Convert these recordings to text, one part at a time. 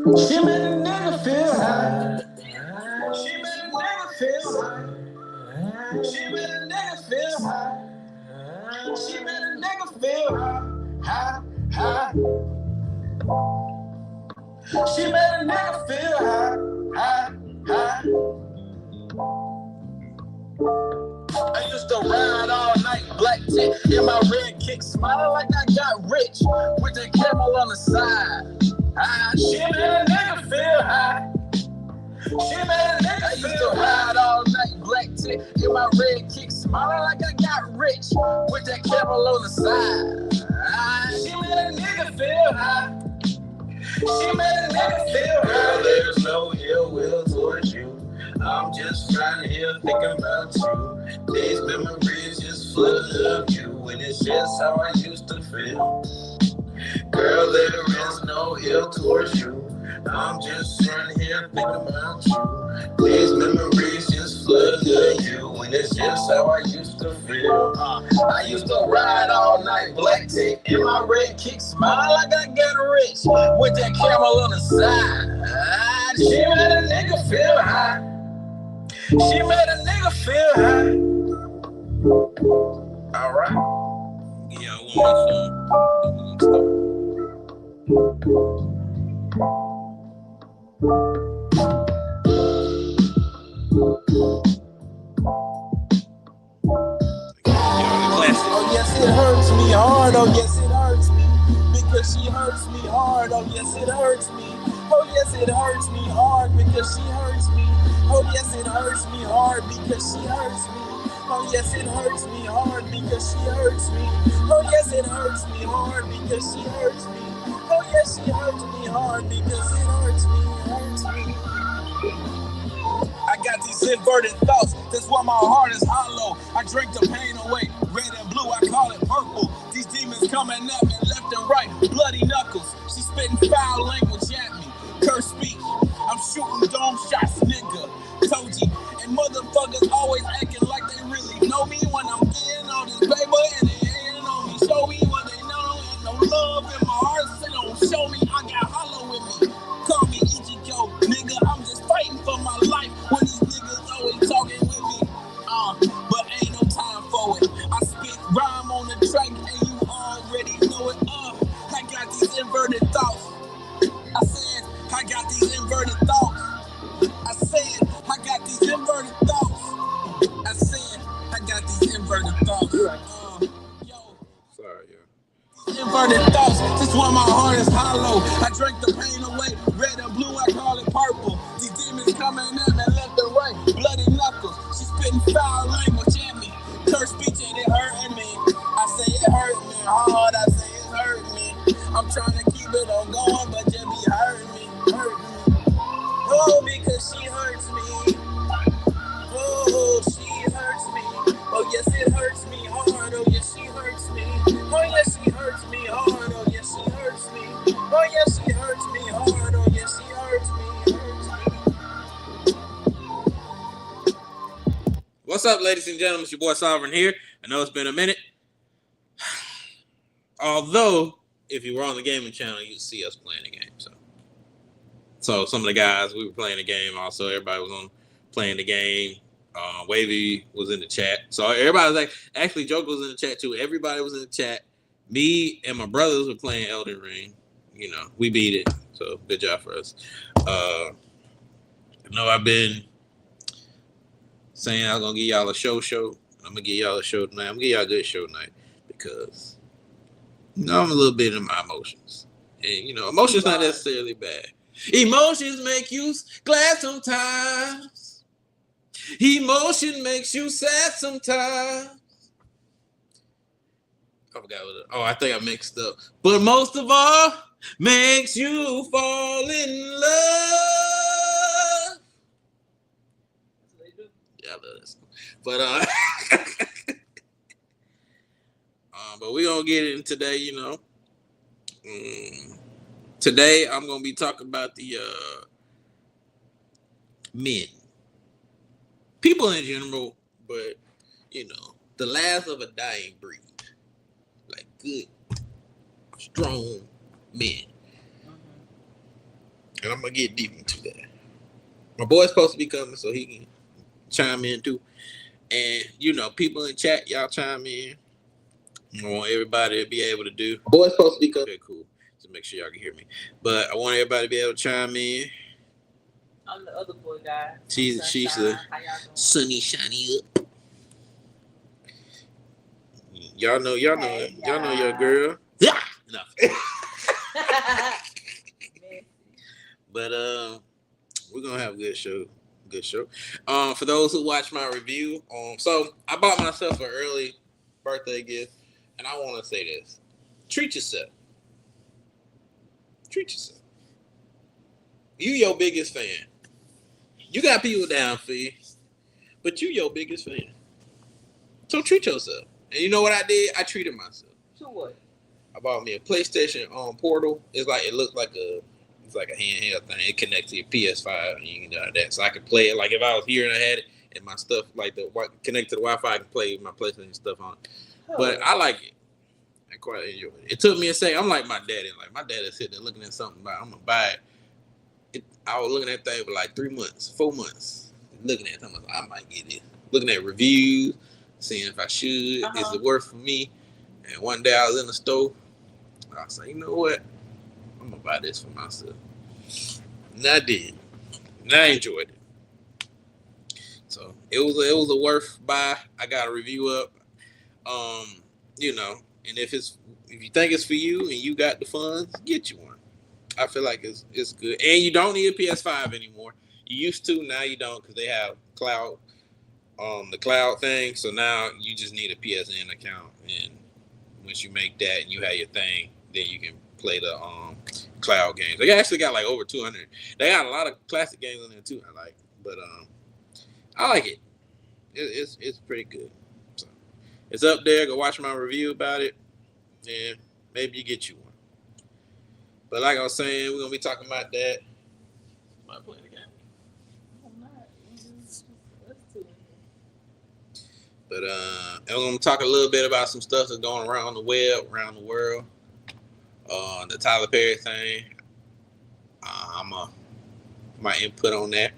She made a nigga feel high. She made a nigga feel high. She made a nigga feel high. She made a nigga feel high, high, high. She made a nigga feel high, high, high. I used to ride all night, black tip in my red kick, smiling like I got rich with the camel on the side. She made a nigga feel high. She made a nigga feel high. I used to ride all night, black tip in my red kick, smiling like I got rich with that camel on the side. She made a nigga feel high. She made a nigga feel high. Girl, there's no ill will towards you. I'm just trying here thinking about you. These memories just flood of you, and it's just how I used to feel. Girl, there is no ill towards you. I'm just trying here thinking about you. These memories just flood of you, and it's just how I used to feel. I used to ride all night, black tick in my red kick, smile like I got rich with that camel on the side. She made a nigga feel high. She made a nigga feel high. All right. Yeah, I want my phone. Oh yes, it hurts me hard. Oh yes, it hurts me because she hurts me hard. Oh yes, it hurts me. Oh yes, it hurts me hard because she hurts me. Oh yes, it hurts me hard because she hurts me. Oh yes, it hurts me hard because she hurts me. Oh yes, it hurts me hard because she hurts me. Oh yes, she hurts me hard because it hurts me, hurts me. I got these inverted thoughts, that's why my heart is hollow. I drink the pain away, red and blue, I call it purple. These demons coming at me left and right, bloody knuckles. She spitting foul language at me, curse speech. I'm shooting dome shots, nigga, told you. And motherfuckers always acting like they really know me when I'm getting all this paper and they ain't on me. Show me what they know and no love in my heart, so don't show me I got hollow with me. Call me Ichigo, nigga, I'm just fighting for my life when these niggas always talking with me. But ain't no time for it. I spit rhyme on the track and you already know it. I got these inverted thoughts. I said, I got these inverted thoughts. I said, I got these inverted thoughts. I said, I got these inverted thoughts. Sorry, yeah. Inverted thoughts, that's why my heart is hollow. I drink the pain away, red and blue, I call it purple. These demons coming at me left and right, bloody knuckles. She spitting foul language at me, curse speech and it hurting me. I say it hurt me hard, I say it hurt me. I'm trying to keep it on going, but you be hurting me, hurting me. Oh, because she hurts me. Oh, she hurts me. Oh, yes, it hurts me hard. Oh, yes, she hurts me. Oh, yes, she hurts me hard. Oh, yes, she hurts me. Oh, yes, she hurts me hard. Oh, yes, she hurts me. What's up, ladies and gentlemen? It's your boy Sovereign here. I know it's been a minute. Although, if you were on the gaming channel, you'd see us playing the game. So some of the guys, we were playing the game. Also, everybody was on playing the game. Wavy was in the chat. So everybody was like, actually, Joker was in the chat too. Everybody was in the chat. Me and my brothers were playing Elden Ring. You know, we beat it. So good job for us. I've been saying I was going to give y'all a show. I'm going to give y'all a show tonight. I'm going to give y'all a good show tonight because, I'm a little bit in my emotions. And, emotions not necessarily bad. Emotions make you glad sometimes. Emotion makes you sad sometimes. I forgot I think I mixed up. But most of all, makes you fall in love. Yeah, I love this. But but we're gonna get in today, Today I'm gonna be talking about the men. People in general, but the last of a dying breed. Like good, strong men. And I'm gonna get deep into that. My boy's supposed to be coming, so he can chime in too. And people in chat, y'all chime in. I want everybody to be able to do. Boy's supposed to be coming. Okay, cool. Just make sure y'all can hear me. But I want everybody to be able to chime in. I'm the other boy guy. She's a sunny shiny up. Y'all know your girl. Yeah. No. But we're gonna have a good show. For those who watch my review, so I bought myself an early birthday gift, and I want to say this: treat yourself. You your biggest fan. You got people down for you, but you your biggest fan. So treat yourself. And you know what I did? I treated myself. To what? I bought me a PlayStation Portal. It looked like a handheld thing. It connects to your PS5 and you can do that. So I could play it. Like if I was here and I had it and my stuff connect to the Wi-Fi, I can play my PlayStation stuff on it. Oh. But I like it. I quite enjoy it. It took me a second. I'm like my daddy. Like my daddy sitting there looking at something. I'm gonna buy it. I was looking at that thing for like 4 months. Looking at something, I might get it. Looking at reviews, seeing if I should. Is it worth for me? And one day I was in the store. I was like, you know what? I'm gonna buy this for myself. And I did. And I enjoyed it. So it was a worth buy. I got a review up. And if you think it's for you and you got the funds, get you one. I feel like it's good. And you don't need a PS5 anymore. You used to, now you don't, because they have the cloud thing. So now you just need a PSN account, and once you make that and you have your thing, then you can play the cloud games. They actually got like over 200. They got a lot of classic games on there too. I like, but I like it. It's pretty good. So it's up there. Go watch my review about it, and maybe you get you one. But like I was saying, we're gonna be talking about that. Am I playing the game? I'm not. But and we're gonna talk a little bit about some stuff that's going around the web, around the world. The Tyler Perry thing. My input on that.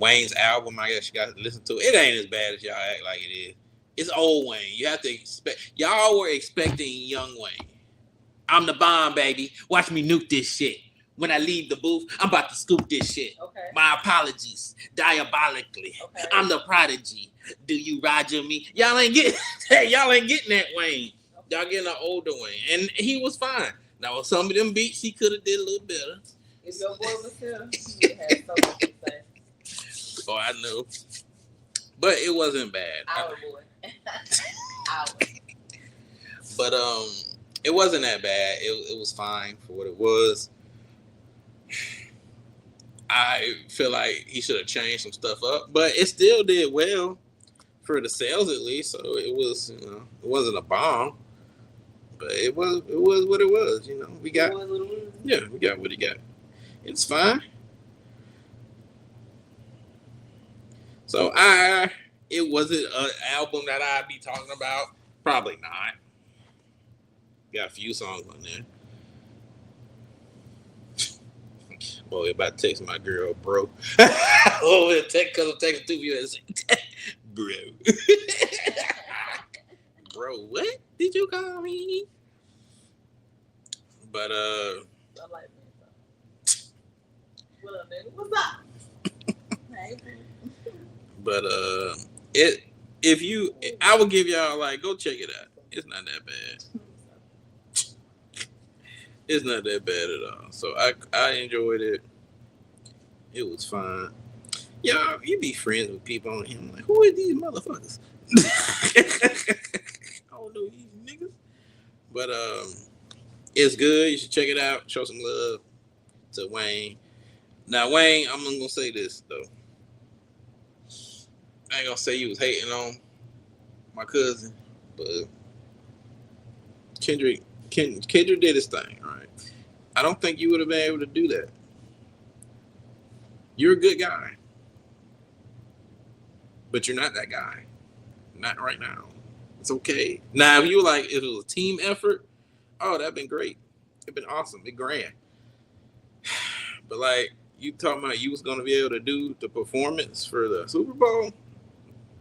Wayne's album, I guess you got to listen to. It ain't as bad as y'all act like it is. It's old Wayne. You have to expect. Y'all were expecting young Wayne. I'm the bomb, baby. Watch me nuke this shit. When I leave the booth, I'm about to scoop this shit. Okay. My apologies. Diabolically. Okay. I'm the prodigy. Do you Roger me? Y'all ain't getting that Wayne. Y'all getting an older Wayne. And he was fine. Now, with some of them beats, he could have did a little better. If your boy was here, he would have so much to say. Oh, I know. But it wasn't bad. Our boy. Our. But it wasn't that bad. It was fine for what it was. I feel like he should have changed some stuff up, but it still did well for the sales at least. So it was, it wasn't a bomb, but it was what it was. We got what he got. It's fine. So it wasn't an album that I'd be talking about. Probably not. Got a few songs on there. Boy, about to text my girl, bro. Oh, because I'm texting 2 years. Bro. Bro, what did you call me? But I like that. What up, nigga? What's up? Hey. But I would give y'all go check it out. It's not that bad. It's not that bad at all. So I enjoyed it. It was fine. Y'all, you be friends with people on him. Like, who are these motherfuckers? I don't know these niggas. But it's good. You should check it out. Show some love to Wayne. Now, Wayne, I'm gonna say this though. I ain't gonna say you was hating on my cousin, but Kendrick did his thing, all right? I don't think you would have been able to do that. You're a good guy. But you're not that guy. Not right now. It's okay. Now, if you were like, if it was a team effort, oh, that'd been great. It'd been awesome. It'd been grand. But like you talking about, you was gonna be able to do the performance for the Super Bowl,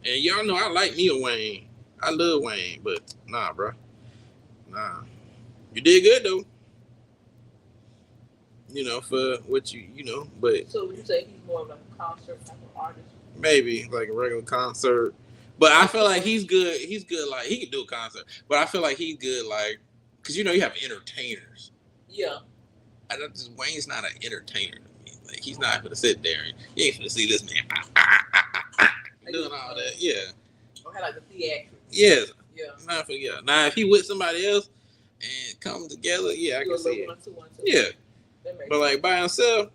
and y'all know I like me a Wayne. I love Wayne, but nah, bro, nah. You did good though. You know, for what you know, but So would you say he's more of like a concert type of artist? maybe like a regular concert. But I feel like he's good. He's good. Like he can do a concert, but I feel like he's good. Like, cause you know you have entertainers. Yeah. I don't just Wayne's not an entertainer to me. Like he's not gonna sit there and you ain't gonna see this man doing all that. Yeah. Okay, like the theatrics. Yes. Yeah. Not for yeah. Now if he with somebody else and come together, yeah, I can see it. 1, 2, 1, 2. Yeah. But like sense. by himself,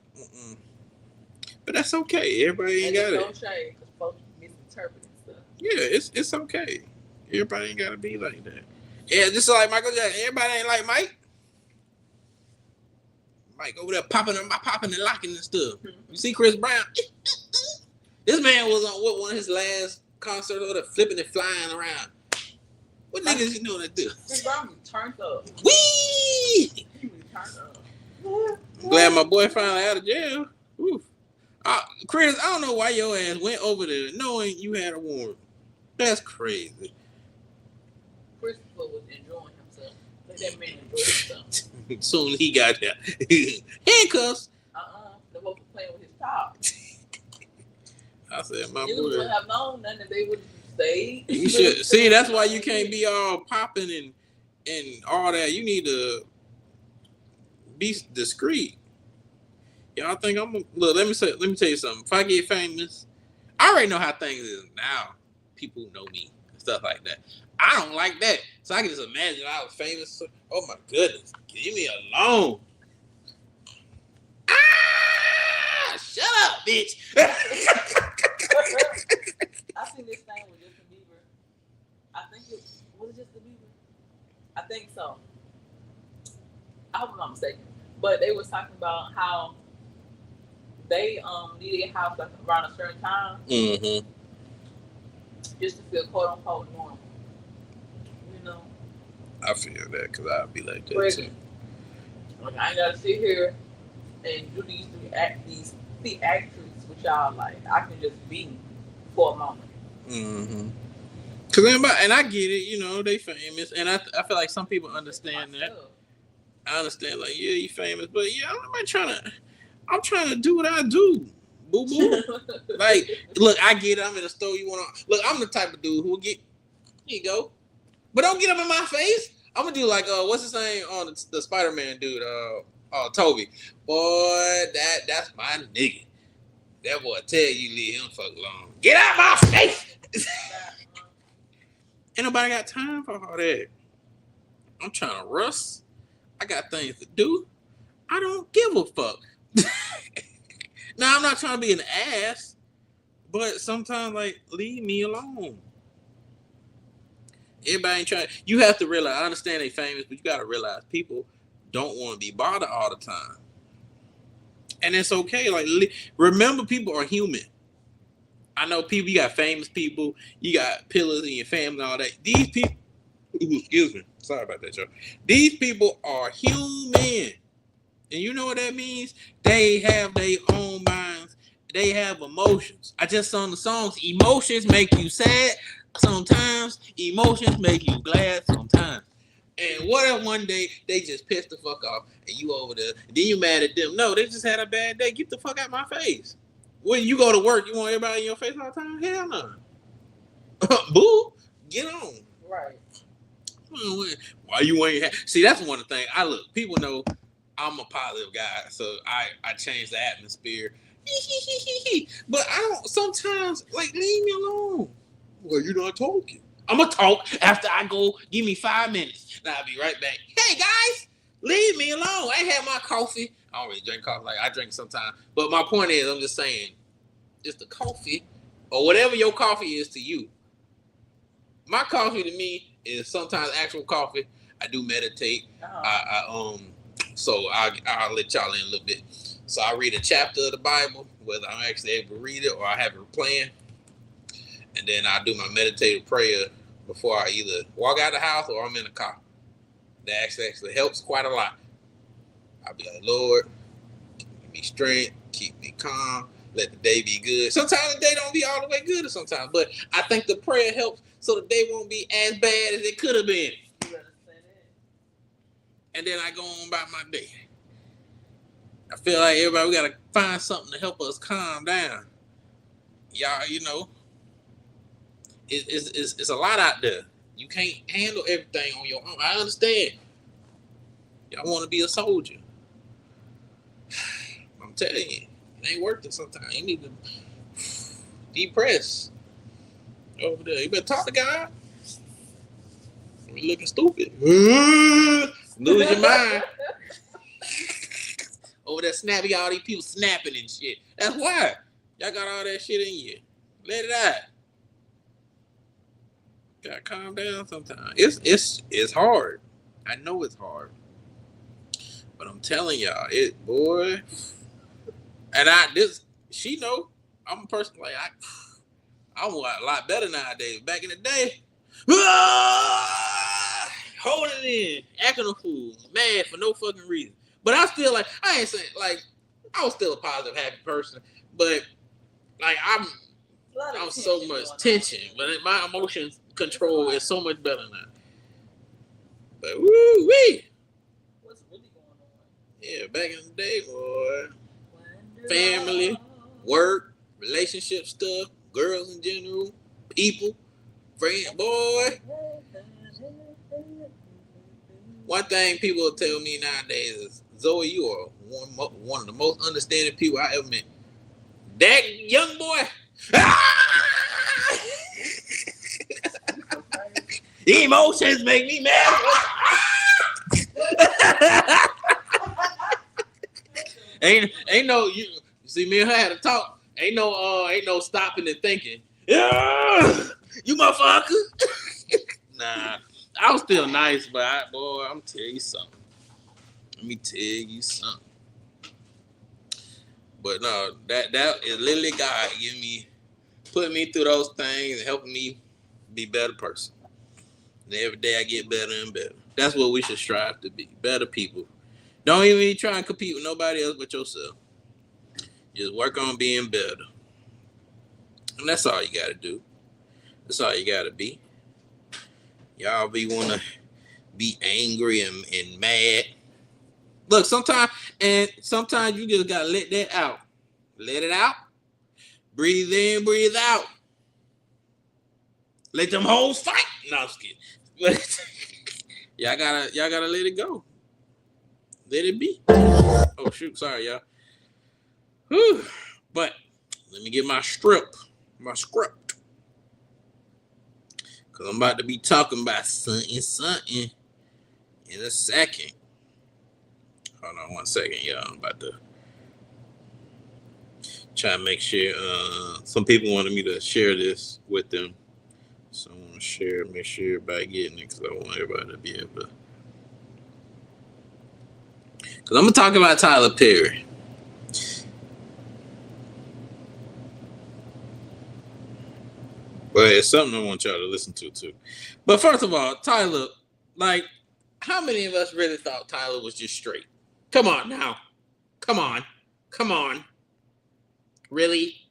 but that's okay. Everybody ain't got it. No shade, because folks misinterpreting stuff. Yeah, it's okay. Everybody ain't gotta be like that. Yeah, just like Michael Jackson. Everybody ain't like Mike. Mike over there popping and locking and stuff. You see Chris Brown? This man was on what, one of his last concerts over there, flipping and flying around. What niggas you know that do? Chris Brown be turned up. Wee! He be turned up. I'm glad my boy finally out of jail. Oof. Chris, I don't know why your ass went over there knowing you had a warrant. That's crazy. Christopher was enjoying himself. Let that man enjoy himself. Soon as he got there. Handcuffs. The folks were playing with his top. I said, my You boy. would have known nothing if they would have stayed. You should see. That's why you can't be all popping and all that. You need to be discreet. Y'all think I'm look? Let me tell you something. If I get famous, I already know how things is now. People know me and stuff like that. I don't like that, so I can just imagine I was famous. Oh my goodness, leave me alone. Shut up, bitch. I seen this thing with Justin Bieber. I think it was Justin Bieber. I think so. I hope I'm not mistaken. But they was talking about how they needed a house like around a certain time, just to feel quote unquote normal. You know. I feel that because I'd be like that Crazy. too. Like I ain't gotta sit here and do these theatrics with y'all. Like I can just be for a moment. Cause and I get it, you know, they famous, and I feel like some people understand that. I understand, like, yeah, you famous, but yeah, I'm trying to do what I do, boo boo. Like, look, I get it. I'm in the store. You wanna look? I'm the type of dude who will get. Here you go, but don't get up in my face. I'm gonna do like what's his name on the Spider-Man dude? Toby. Boy, that's my nigga. That boy tell you leave him fuck alone. Get out my face. Ain't nobody got time for all that. I'm trying to rust. I got things to do. I don't give a fuck. Now, I'm not trying to be an ass, but sometimes, like, leave me alone. Everybody ain't trying. You have to realize, I understand they famous, but you got to realize people don't want to be bothered all the time. And it's okay. Like, remember, people are human. I know people, you got famous people, you got pillars in your family and all that. These people, excuse me, sorry about that, y'all. These people are human. And you know what that means? They have their own minds. They have emotions. I just sung the songs. Emotions make you sad sometimes. Emotions make you glad sometimes. And what if one day they just pissed the fuck off and you over there, and then you mad at them? No, they just had a bad day. Get the fuck out of my face. When you go to work, you want everybody in your face all the time? Hell no. Boo, get on. Right. Why you ain't see, that's one of the things. People know I'm a positive guy, so I change the atmosphere. But I don't sometimes, like, leave me alone. Well, you're not talking. I'm gonna talk after I go. Give me 5 minutes, and I'll be right back. Hey guys, leave me alone. I ain't had my coffee. I don't really drink coffee. Like, I drink sometimes, but my point is, I'm just saying, it's the coffee or whatever your coffee is to you. My coffee to me is sometimes actual coffee. I do meditate. So I'll let y'all in a little bit. So I read a chapter of the Bible, whether I'm actually able to read it or I have it playing. And then I do my meditative prayer before I either walk out of the house or I'm in the car. That actually helps quite a lot. I'll be like, Lord, me strength, keep me calm, let the day be good. Sometimes the day don't be all the way good sometimes, but I think the prayer helps so the day won't be as bad as it could have been. And then I go on about my day. I feel like everybody, we got to find something to help us calm down. Y'all, you know, it's a lot out there. You can't handle everything on your own. I understand. Y'all want to be a soldier. I'm telling you, it ain't worth it sometimes. You need to depress over there. You better talk to God. You're looking stupid. Lose your mind. Over there snapping, all these people snapping and shit. That's why. Y'all got all that shit in you. Let it out. Gotta calm down sometimes. It's hard. I know it's hard. But I'm telling y'all, boy. And she know. I'm a person like I'm a lot better nowadays. Back in the day, holding it in, acting a fool, mad for no fucking reason. But I still I ain't saying I was still a positive, happy person. But I'm so much tension. But my emotions control is so much better now. But woo wee. What's really going on? Yeah, back in the day, boy. Family, work, relationship stuff, girls in general, people, friends, boy. One thing people will tell me nowadays is, Zoe, you are one of the most understanding people I ever met. That young boy. The emotions make me mad. ain't no you see me and her had a talk. Ain't no stopping and thinking. Yeah, you motherfucker. Nah, I was still nice, but I'm gonna tell you something. Let me tell you something. But no, that is literally God putting me through those things and helping me be a better person. And every day I get better and better. That's what we should strive to be. Better people. Don't even try and compete with nobody else but yourself. Just work on being better. And that's all you gotta do. That's all you gotta be. Y'all wanna be angry and mad. Look, sometimes you just gotta let that out. Let it out. Breathe in, breathe out. Let them hoes fight. No, I'm just kidding. But y'all gotta let it go. Let it be. Oh shoot, sorry y'all. Whew. But let me get my script. Cause I'm about to be talking about something in a second. Hold on 1 second, y'all. I'm about to try to make sure. Some people wanted me to share this with them. So I want to make sure everybody getting it, because I want everybody to be able to. Because I'm going to talk about Tyler Perry. But it's something I want y'all to listen to, too. But first of all, Tyler, how many of us really thought Tyler was just straight? Come on now. Come on. Really?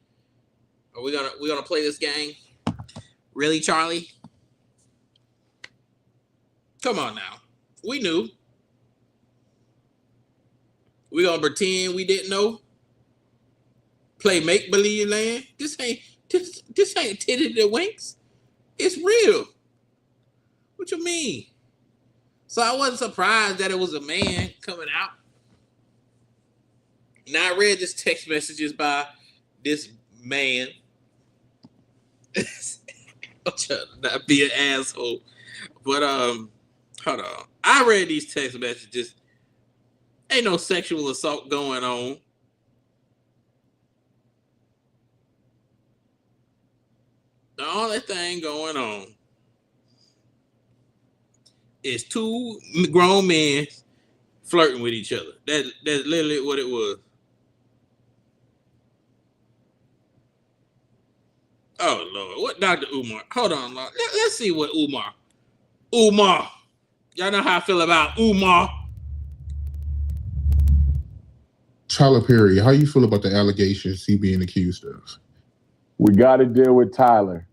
Are we gonna play this game? Really, Charlie? Come on now. We knew. We gonna pretend we didn't know? Play make-believe land? This ain't titty the winks. It's real. What you mean? So I wasn't surprised that it was a man coming out. Now I read this text messages by this man. I'm trying to not be an asshole. But hold on. I read these text messages. Ain't no sexual assault going on. The only thing going on is two grown men flirting with each other. That's literally what it was. Oh Lord, what Dr. Umar? Hold on, Lord. Let's see what Umar. Y'all know how I feel about Umar. Tyler Perry, how you feel about the allegations he being accused of? We got to deal with Tyler.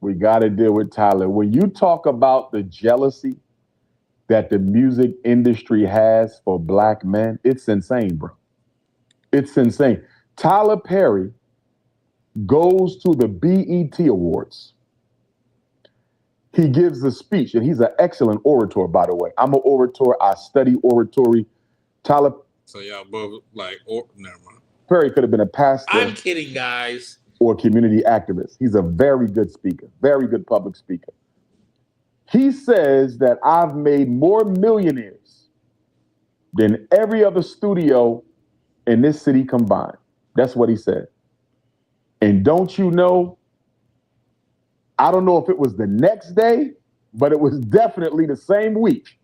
We got to deal with Tyler. When you talk about the jealousy that the music industry has for black men, it's insane, bro. It's insane. Tyler Perry goes to the BET Awards. He gives a speech, and he's an excellent orator, by the way. I'm an orator. I study oratory. Tyler. So y'all both like, never mind. Perry could have been a pastor. I'm kidding, guys. Or a community activist. He's a very good speaker, very good public speaker. He says that I've made more millionaires than every other studio in this city combined. That's what he said. And don't you know, I don't know if it was the next day, but it was definitely the same week.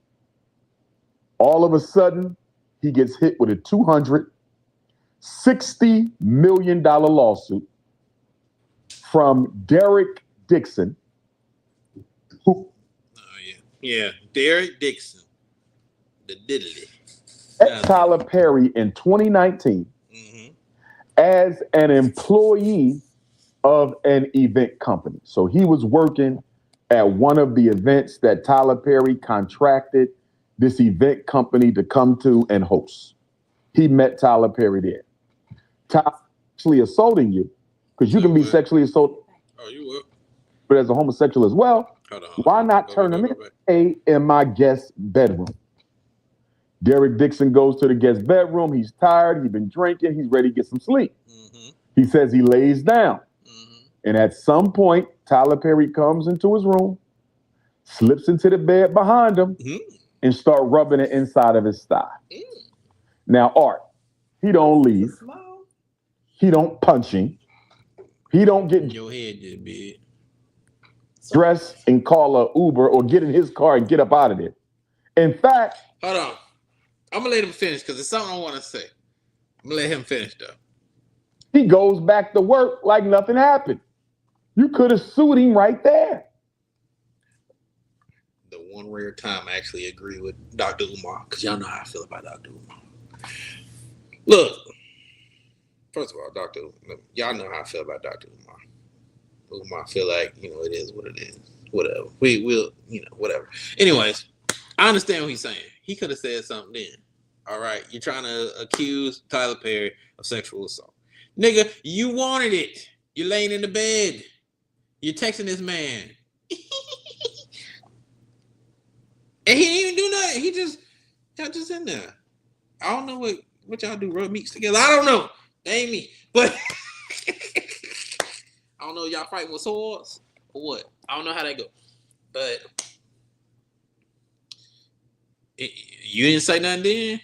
All of a sudden, he gets hit with a $260 million lawsuit from Derek Dixon. Who? Yeah, Derek Dixon, the diddly. Tyler Perry in 2019 as an employee of an event company. So he was working at one of the events that Tyler Perry contracted this event company to come to and host. He met Tyler Perry there. Tyler actually assaulting you, because you can be sexually assaulted. Oh, you would. But as a homosexual as well, why not turn him in my guest bedroom? Derek Dixon goes to the guest bedroom. He's tired. He's been drinking. He's ready to get some sleep. He says he lays down. And at some point, Tyler Perry comes into his room, slips into the bed behind him, and start rubbing it inside of his thigh. Now, Art, he don't leave. He don't punch him. He don't get your head just big. Dress and call a Uber or get in his car and get up out of there. In fact, hold on. I'm gonna let him finish because it's something I want to say. I'm gonna let him finish though. He goes back to work like nothing happened. You could have sued him right there. The one rare time I actually agree with Dr. Umar, because y'all know how I feel about Dr. Umar. Look, first of all, y'all know how I feel about Dr. Umar. I feel like, it is what it is. Whatever. We'll, whatever. Anyways, I understand what he's saying. He could have said something then. All right. You're trying to accuse Tyler Perry of sexual assault. Nigga, you wanted it. You're laying in the bed. You're texting this man. And he didn't even do nothing. Y'all just in there. I don't know what y'all do, rub meats together. I don't know. That ain't me. But I don't know, y'all fighting with swords or what. I don't know how that go. But you didn't say nothing then.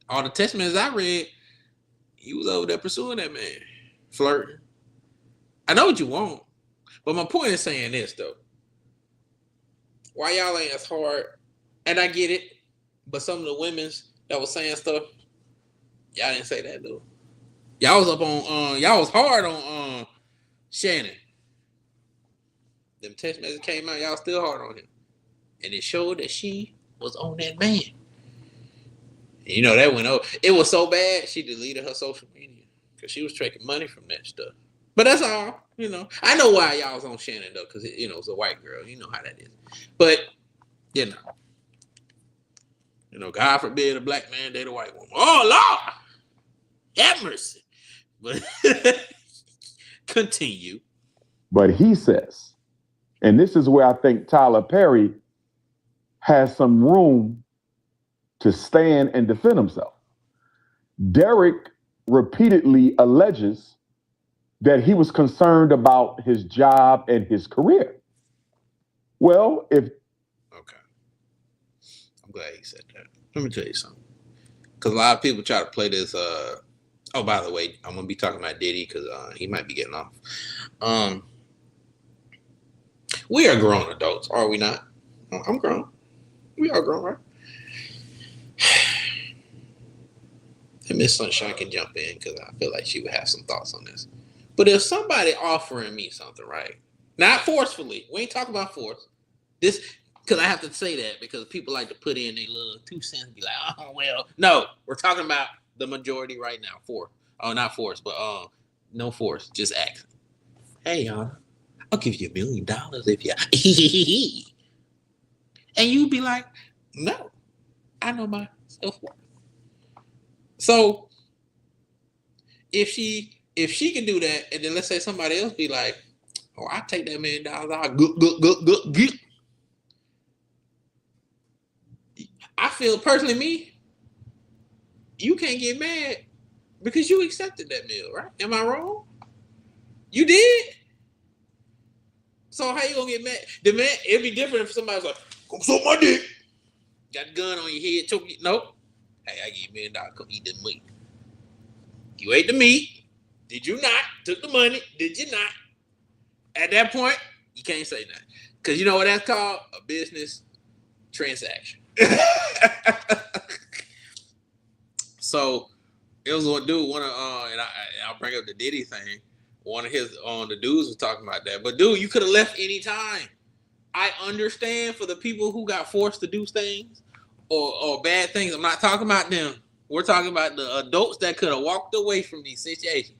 All the text messages I read, you was over there pursuing that man. Flirting. I know what you want. But my point is saying this, though. Why y'all ain't as hard? And I get it. But some of the women's that was saying stuff, y'all didn't say that, though. Y'all was up on, y'all was hard on Shannon. Them text messages came out, y'all still hard on him. And it showed that she was on that man. And that went over. It was so bad, she deleted her social media. Because she was taking money from that stuff. But that's all, I know why y'all was on Shannon, though. Because, it's a white girl. You know how that is. But, God forbid a black man date a white woman. Oh, Lord! Have mercy. But continue. But he says, and this is where I think Tyler Perry has some room to stand and defend himself. Derek repeatedly alleges that he was concerned about his job and his career. Well, okay. I'm glad he said that. Let me tell you something. Because a lot of people try to play this, oh, by the way, I'm going to be talking about Diddy because he might be getting off. We are grown adults, are we not? I'm grown. We are grown, right? And Miss Sunshine can jump in because I feel like she would have some thoughts on this. But if somebody offering me something, right? Not forcefully. We ain't talking about force. This, because I have to say that because people like to put in their little 2 cents and be like, oh, well. No, we're talking about the majority right now. Not force, but no force, just act. Hey, y'all, I'll give you $1 million if you. And you'd be like, no, I know my self-worth. So if she can do that, and then let's say somebody else be like, oh, I take that $1 million, I'll good. I feel personally, me, you can't get mad because you accepted that meal, right? Am I wrong? You did. So how you gonna get mad? The man, it'd be different if somebody's like, come suck my dick. Got a gun on your head, choke you. Nope. Hey, I give you $1 million, come eat the meat. You ate the meat. Did you not? Took the money. Did you not? At that point, you can't say nothing. Because you know what that's called? A business transaction. So it was one dude, and I'll bring up the Diddy thing. One of his the dudes was talking about that. But dude, you could have left any time. I understand for the people who got forced to do things or bad things. I'm not talking about them. We're talking about the adults that could have walked away from these situations.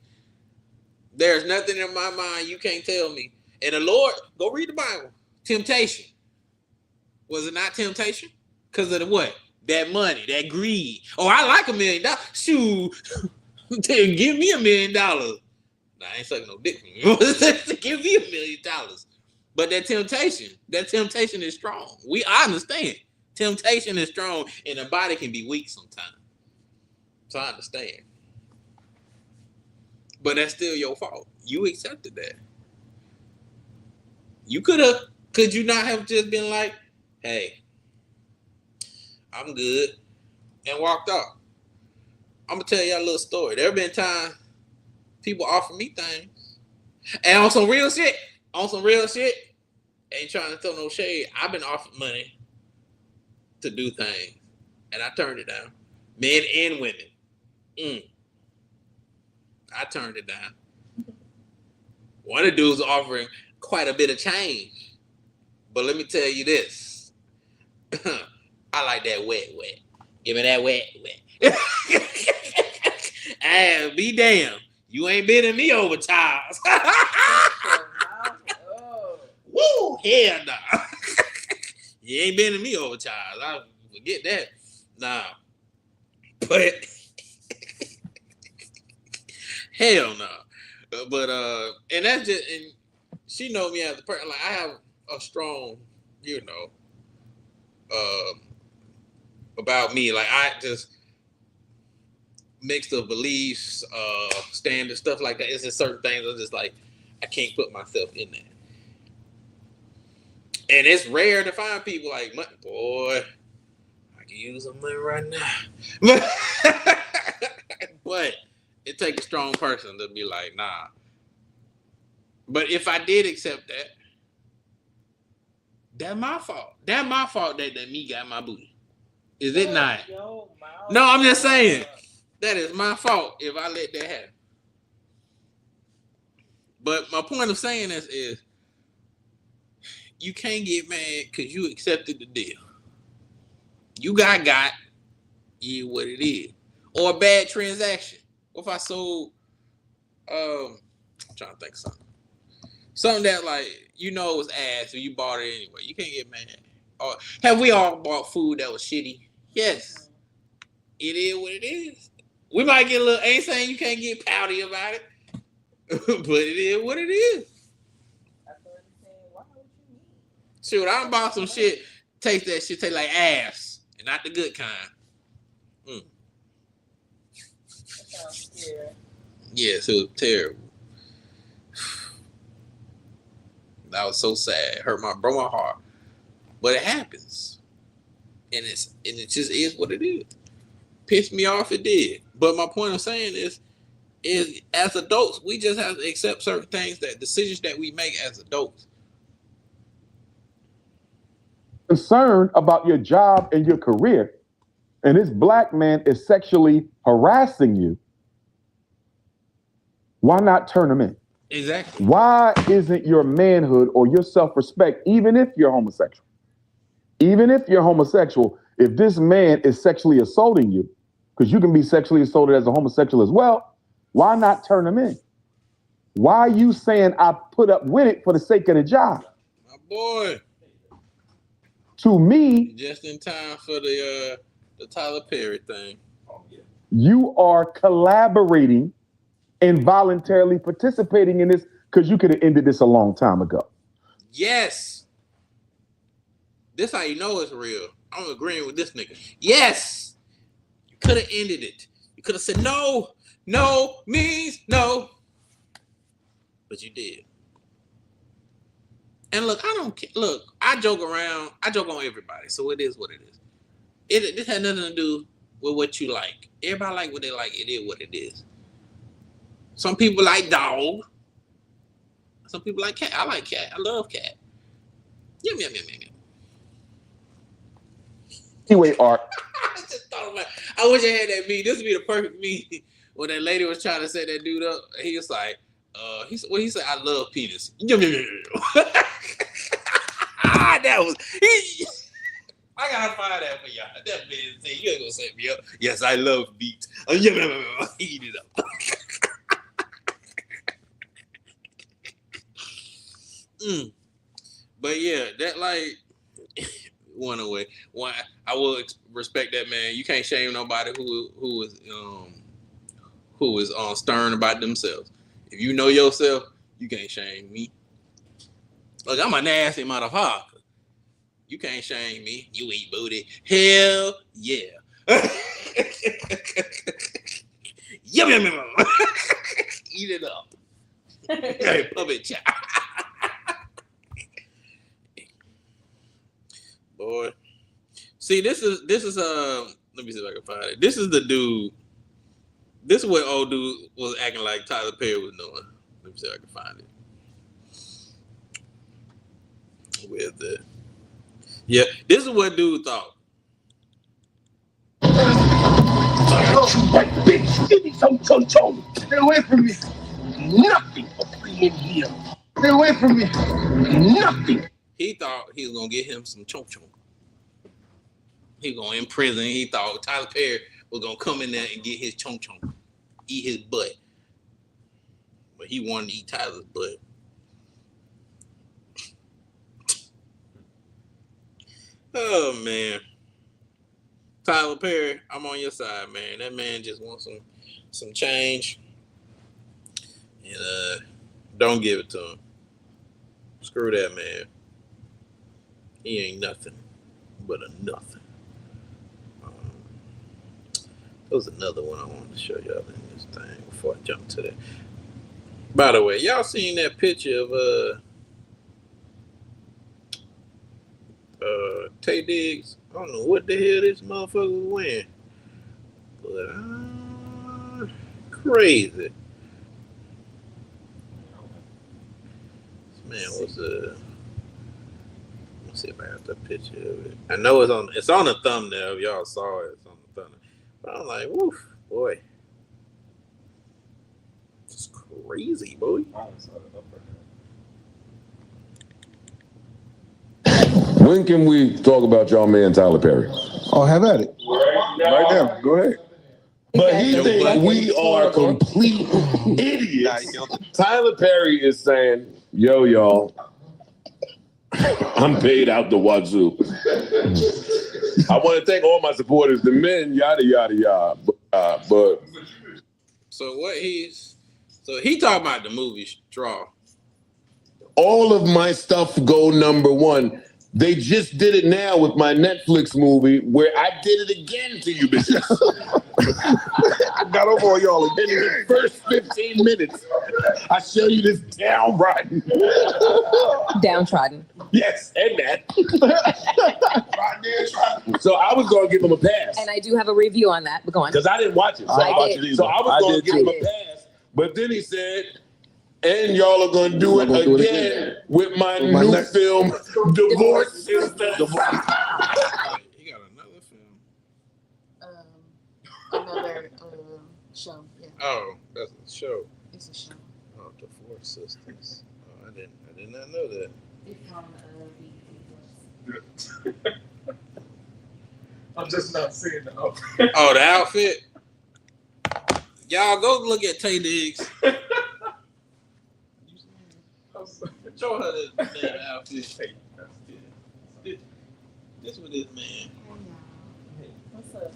There's nothing in my mind you can't tell me. And the Lord, go read the Bible. Temptation. Was it not temptation? Because of the what? That money, that greed. Oh, I like $1 million. Shoot. Give me $1 million. Nah, I ain't sucking no dick from you. Give me $1 million. But that temptation is strong. I understand. Temptation is strong and the body can be weak sometimes. So I understand. But that's still your fault. You accepted that. You could you not have just been like, hey, I'm good, and walked off? I'm going to tell y'all a little story. There have been times people offer me things. And on some real shit, ain't trying to throw no shade, I've been offered money to do things, and I turned it down. Men and women. I turned it down. One of the dudes offering quite a bit of change. But let me tell you this. I like that wet. Give me that wet. And be damned. You ain't bending me over, Charles. Woo, hell nah. You ain't bending me over, Charles. I forget that. Nah. But hell no. But and that's just, and she know me as a person. Like I have a strong, about me. Like I just mixed of beliefs, standards, stuff like that. It's just certain things I'm just like, I can't put myself in that. And it's rare to find people like, boy, I can use some money right now. But it takes a strong person to be like, nah. But if I did accept that, that's my fault. That's my fault that me got my booty. Is it not? No, I'm just saying. That is my fault if I let that happen. But my point of saying this is you can't get mad because you accepted the deal. You got is what it is. Or a bad transaction. What if I sold I'm trying to think of something. Something that it was ass, so you bought it anyway. You can't get mad. Or have we all bought food that was shitty? Yes. It is what it is. We might get a little, ain't saying you can't get pouty about it. But it is what it is. Shoot, I done bought some shit, taste like ass. And not the good kind. That sounds scary. Yes, it was terrible. That was so sad. It broke my heart. But it happens. And it just is what it is. Pissed me off, it did. But my point of saying is as adults, we just have to accept certain things, that decisions that we make as adults. Concerned about your job and your career, and this black man is sexually harassing you, why not turn him in? Exactly. Why isn't your manhood or your self-respect, even if you're homosexual, if this man is sexually assaulting you, because you can be sexually assaulted as a homosexual as well. Why not turn them in? Why are you saying I put up with it for the sake of the job? My boy. To me, just in time for the Tyler Perry thing. You are collaborating and voluntarily participating in this because you could have ended this a long time ago. Yes. This how you know it's real. I'm agreeing with this nigga. Yes. You could have ended it. You could have said no. No means no. But you did. And look, I don't care. Look, I joke around. I joke on everybody. So it is what it is. This had nothing to do with what you like. Everybody like what they like. It is what it is. Some people like dog. Some people like cat. I like cat. I love cat. Yum, yum, yum, yum, yum. Anyway, Art. I just thought about it. I wish I had that meme. This would be the perfect meme. When that lady was trying to set that dude up, he was like, he said, I love penis. Yum, yum, yum, yum. That was, I gotta find that for y'all. That man said, you ain't gonna set me up. Yes, I love meat. Yum, yum, yum, yum. Eat it up. But yeah, that like one away. One, I will respect that man. You can't shame nobody who is stern about themselves. If you know yourself, you can't shame me. Look, I'm a nasty motherfucker. You can't shame me. You eat booty. Hell yeah. Yum, yum, yum. Eat it up. Hey, puppet child. Boy. See, this is let me see if I can find it. This is the dude. This is what old dude was acting like Tyler Perry was doing. Let me see if I can find it. Where's that? Yeah, this is what dude thought. White bitch, give me some chon-chon. Stay away from me. Nothing in here. Stay away from me. Nothing. He thought he was gonna get him some chon-chon. He was gonna in prison. He thought Tyler Perry was gonna come in there and get his chon-chon, eat his butt. But he wanted to eat Tyler's butt. Oh man, Tyler Perry, I'm on your side, man. That man just wants some change, and don't give it to him. Screw that man. He ain't nothing but a nothing. There was another one I wanted to show y'all in this thing before I jump to that. By the way, y'all seen that picture of Tay Diggs? I don't know what the hell this motherfucker was wearing, but crazy. This man was let's see if I have the picture of it. I know it's on the thumbnail. If y'all saw it, it's on the thumbnail. But I'm like, woof, boy, it's crazy, boy. When can we talk about y'all man Tyler Perry? Oh, have at it. Right there. Go ahead. But he thinks we are complete idiots. Tyler Perry is saying, yo, y'all, I'm paid out the wazoo. I want to thank all my supporters, the men, yada, yada, yada. But so he talking about the movie Straw. All of my stuff go number one. They just did it now with my Netflix movie where I did it again to you bitches. I got over on y'all again. In the first 15 minutes, I show you this downtrodden. Downtrodden. Yes, and that. So I was going to give him a pass. And I do have a review on that, but go on. Because I didn't watch it. So I was going to give him a pass. But then he said, and y'all are going to do it again with my new film, Divorce Sisters. He got another film. Another show. Yeah. Oh, that's a show. It's a show. Oh, Divorce Sisters. Oh, I did not know that. It's on I'm just not seeing the outfit. Oh, the outfit? Y'all go look at Tay Diggs. Show her this damn outfit. This with this man. What's up?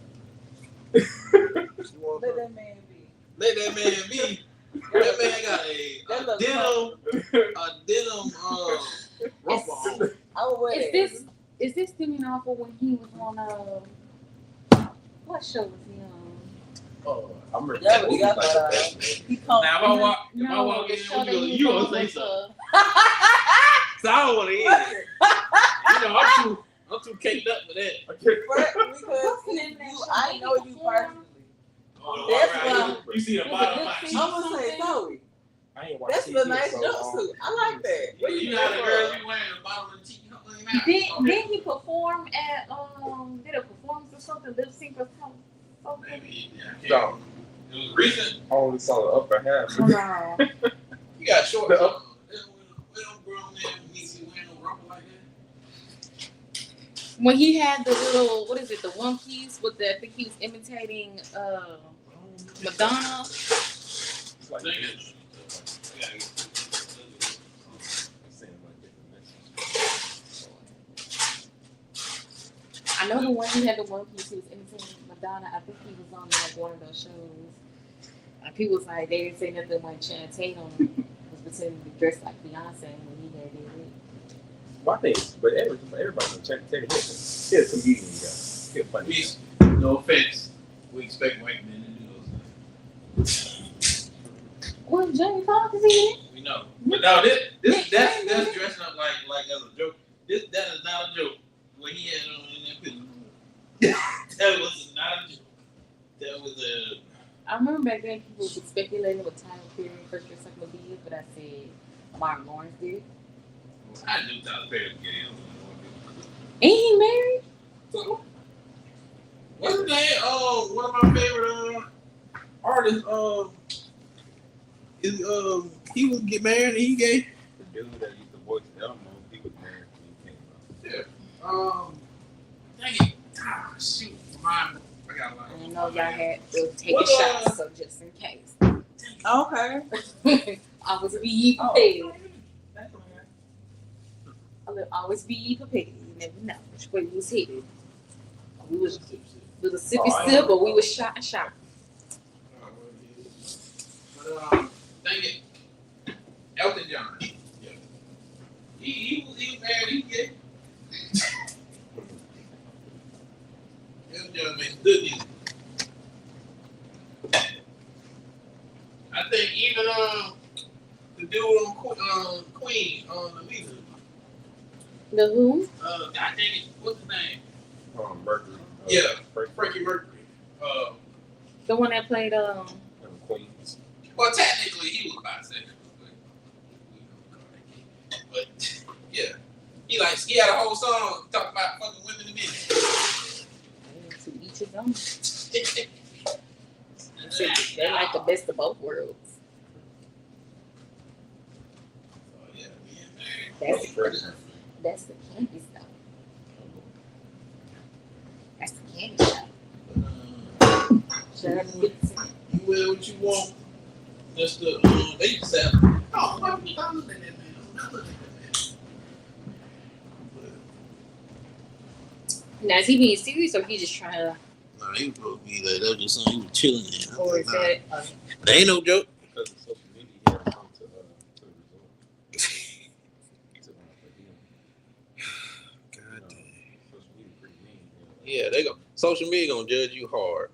Let that man be. Let that man be. That man got a denim ruffle on. Oh, Is this stemming off of when he was on what show was he on? Oh, I remember. Yeah, we got Now if I walk in, you gonna say something. So I don't want to hear it. You know, I'm too caked up for that. Because I know you personally. That's why you see the bottom of my cheek. I'm gonna say Zoe. I ain't That's a nice jumpsuit. I like that. You know how the girls be wearing the bottom of the cheek. Didn't he perform at did a performance or something? Lip sync or something? Maybe. No. It was recent. I only saw the upper half. No. You got short. We don't grown man need to wear no ruffle like that. When he had the little, what is it, the one piece with the, I think he was imitating Madonna. I know the one he had the one piece he was imitating Madonna. I think he was on like one of those shows. People was like, they didn't say nothing when Channing Tatum was pretending to be dressed like Beyonce when he had it. My thing is, but everybody's gonna check it. He's a comedian, guy. He's funny. No offense. We expect white men to do those things. Well, Jamie Foxx is in it. We know. But no, that's dressing up like as a joke. That is not a joke. What he had on in that picture. That was not a joke. That was a. I remember back then people were speculating what Tyler Perry first or second would be, but I said Martin Lawrence did it. I knew Tyler Perry was gay. Ain't he married? What's his name? One of my favorite artists. He was get married and he gay. The dude that used to voice Elmo, he was married when he came out. Yeah. Dang it. Ah, shoot. Mine. I got a lot. I know y'all had to take a shot, so just in case. Okay. Always be prepared. Always be prepared. You never know which way we was headed. We was with a sippy sip, but we was shot and shot. But dang it. Elton John. Yeah. He was married, he gay. Elton John makes good music. I think even the dude on Queen on the music. The who? God dang it, what's his name? Mercury. Yeah, Freddie Mercury. The one that played Queens. Well, technically he was bisexual, but yeah, he had a whole song talking about fucking women and men. To each his own. They're like the best of both worlds. Oh yeah, That's the candy stuff. That's the candy stuff. You wear what you want. Just the they used to say, oh, I'm in that man. Now is he being serious or he just trying to? Nah, he was supposed to be like that. Was just something he was chilling in. Or is that? There ain't no joke. Because of social media, he had to come to the resort. God damn. Social media pretty mean. Yeah, they go. Social media gonna judge you hard.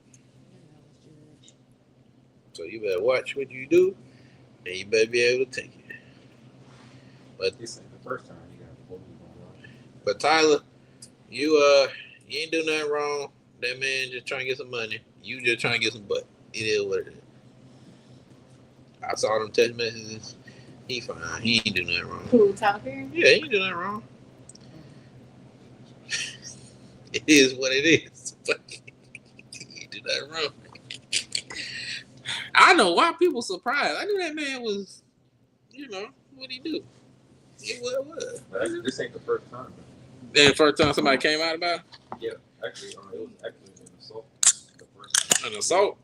So you better watch what you do, and you better be able to take it. But this ain't the first time he got the movie on. But Tyler, you ain't do nothing wrong. That man just trying to get some money. You just trying to get some butt. It is what it is. I saw them text messages. He fine. He ain't do nothing wrong. Who, Tyler Perry? Yeah, he ain't do nothing wrong. It is what it is. He ain't do nothing wrong. I know why people surprised. I knew that man was, what'd he do? It was. This ain't the first time. Then first time somebody came out about it? Yeah, actually, it was actually an assault. The first time. An assault?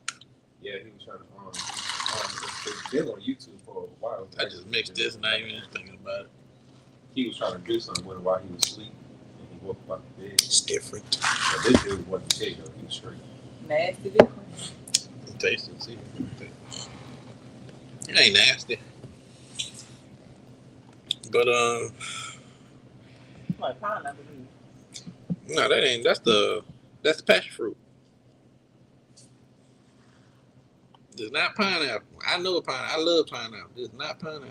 Yeah, he was trying to It's been on YouTube for a while. I just mixed this, not even thinking about it. He was trying to do something with it while he was asleep, and he woke up out the bed. It's different. But this dude wasn't shit though. He was straight. Nasty different. Taste it, see. It ain't nasty. But Like pineapple. no, that ain't. That's the passion fruit. It's not pineapple. I know pineapple. I love pineapple. It's not pineapple.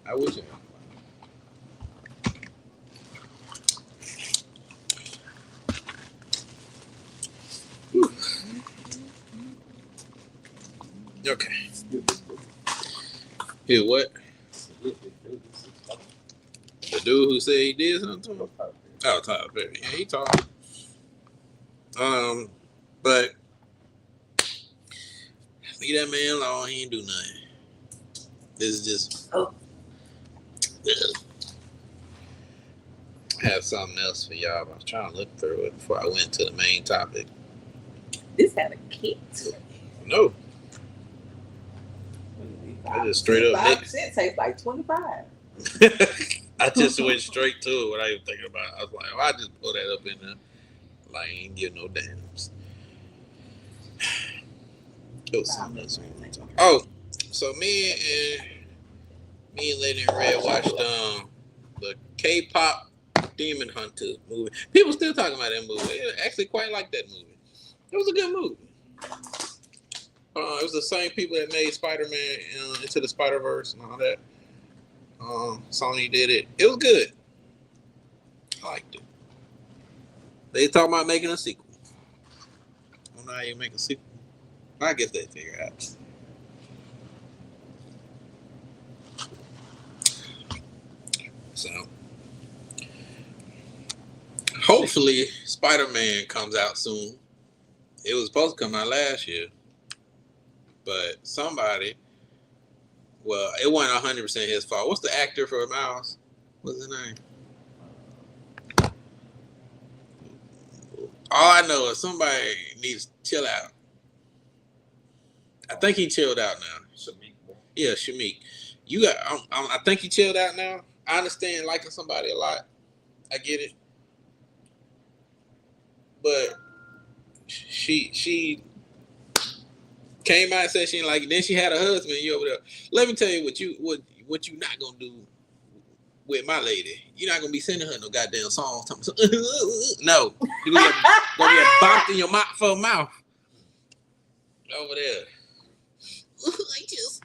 I wish it. Whew. Okay. Here, what? The dude who said he did something to him? Oh, Tyler Perry. Yeah, he talked. But leave that man alone. He ain't do nothing. This is just. I have something else for y'all. I was trying to look through it before I went to the main topic. This had a kick to it. No. I just straight up. 5% tastes like 25. I just went straight to it without even thinking about it. I was like, oh, I just pull that up in there. Like, I ain't give no damns. It was something else. Oh, so me and Lady in Red watched the K-pop Demon Hunters movie. People still talking about that movie. I actually quite like that movie. It was a good movie. It was the same people that made Spider-Man Into the Spider-Verse and all that. Sony did it. It was good. I liked it. They talking about making a sequel. I don't know how you make a sequel. I guess they figure it out. So, hopefully, Spider-Man comes out soon. It was supposed to come out last year, but somebody, well, it wasn't 100% his fault. What's the actor for Miles? What's his name? All I know is somebody needs to chill out. I think he chilled out now. Shamik. Yeah, Shamik. You got. I think he chilled out now. I understand liking somebody a lot. I get it, but she came out and said she didn't like it. Then she had a husband. You over there. Let me tell you what you not gonna do with my lady. You're not gonna be sending her no goddamn song. No, you're gonna be bopped in your mouth for a mouth over there.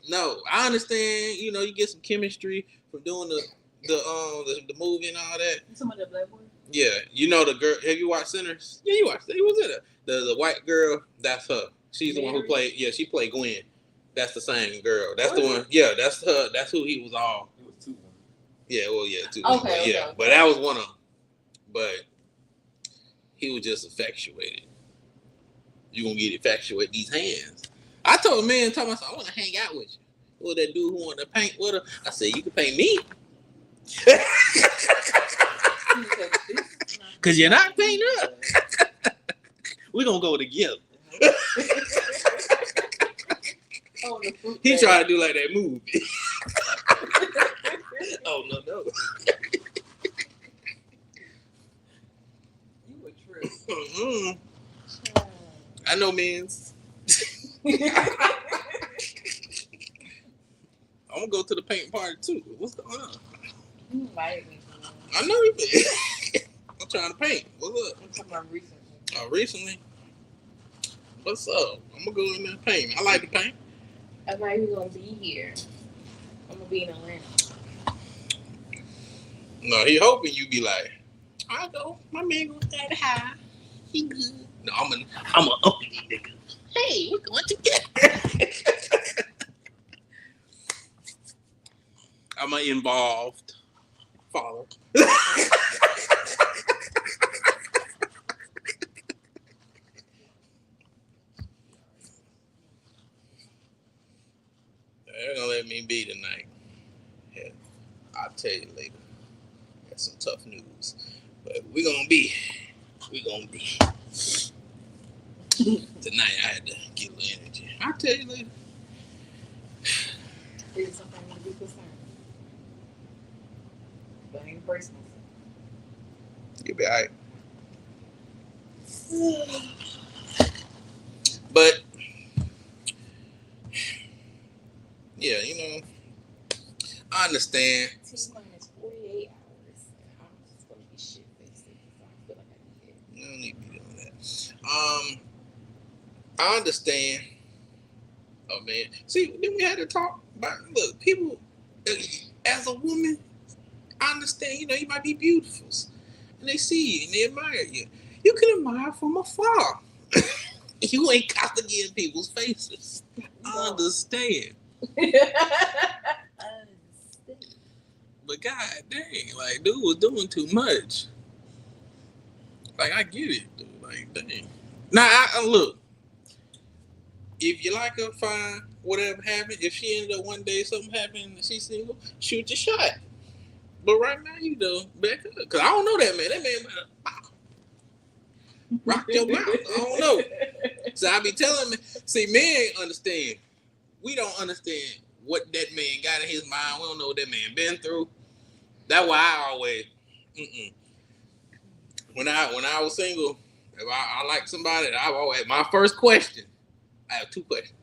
No, I understand. You know, you get some chemistry from doing the movie and all that. Some of the black boy. Yeah, you know the girl. Have you watched Sinners? Yeah, you watched it. Who was it? The white girl. That's her. She's the one who played. Yeah, she played Gwen. That's the same girl. That's the one. Yeah, that's her. That's who he was all. It was 2 women. Yeah, well, yeah, 2. Okay, yeah, okay. but that was one of them. But he was just infatuated. You gonna get infatuated with these hands? I told a man, I want to hang out with you. Well, that dude who wanted to paint with her, I said, you can paint me. Because you're not painting her. We're going to go together. He tried to do like that movie. Oh, no. You were true. Mm-hmm. I know, men's. I'm gonna go to the paint party too. What's going on? You invited me. I know you did. I'm trying to paint. What's up? I'm talking about recently. Oh, recently? What's up? I'm gonna go in there and paint. I like to paint. I'm not even gonna be here. I'm gonna be in Atlanta. No, he hoping you be like, I go. My man gonna stay high. He good. No, I'm a uppity nigga. Hey, we're going together. I'm an involved father. They're gonna let me be tonight. Yeah, I'll tell you later. Got some tough news, but we're gonna be. Tonight I had to get a little energy. I'll tell you later. It's something to be concerned. But I ain't brace myself. You'll be all right. But yeah, you know, I understand. T-minus 48 hours. I'm just gonna be shit faced. I feel like I need it. You don't need to be doing that. I understand. Oh man, see, then we had to talk about. Look, people, as a woman, I understand. You know, you might be beautiful, and they see you and they admire you. You can admire from afar. You ain't got to get in people's faces. I understand. But god dang, like, dude was doing too much. Like, I get it, dude. Like, dang. Now, look. If you like her, fine. Whatever happened. If she ended up one day, something happened, and she's single, shoot your shot. But right now, you know, back up. Because I don't know that man. That man better rock your mouth. I don't know. So I be telling me, see, men understand. We don't understand what that man got in his mind. We don't know what that man been through. That's why I always, when I was single, if I like somebody, I always, my first question, I have two questions.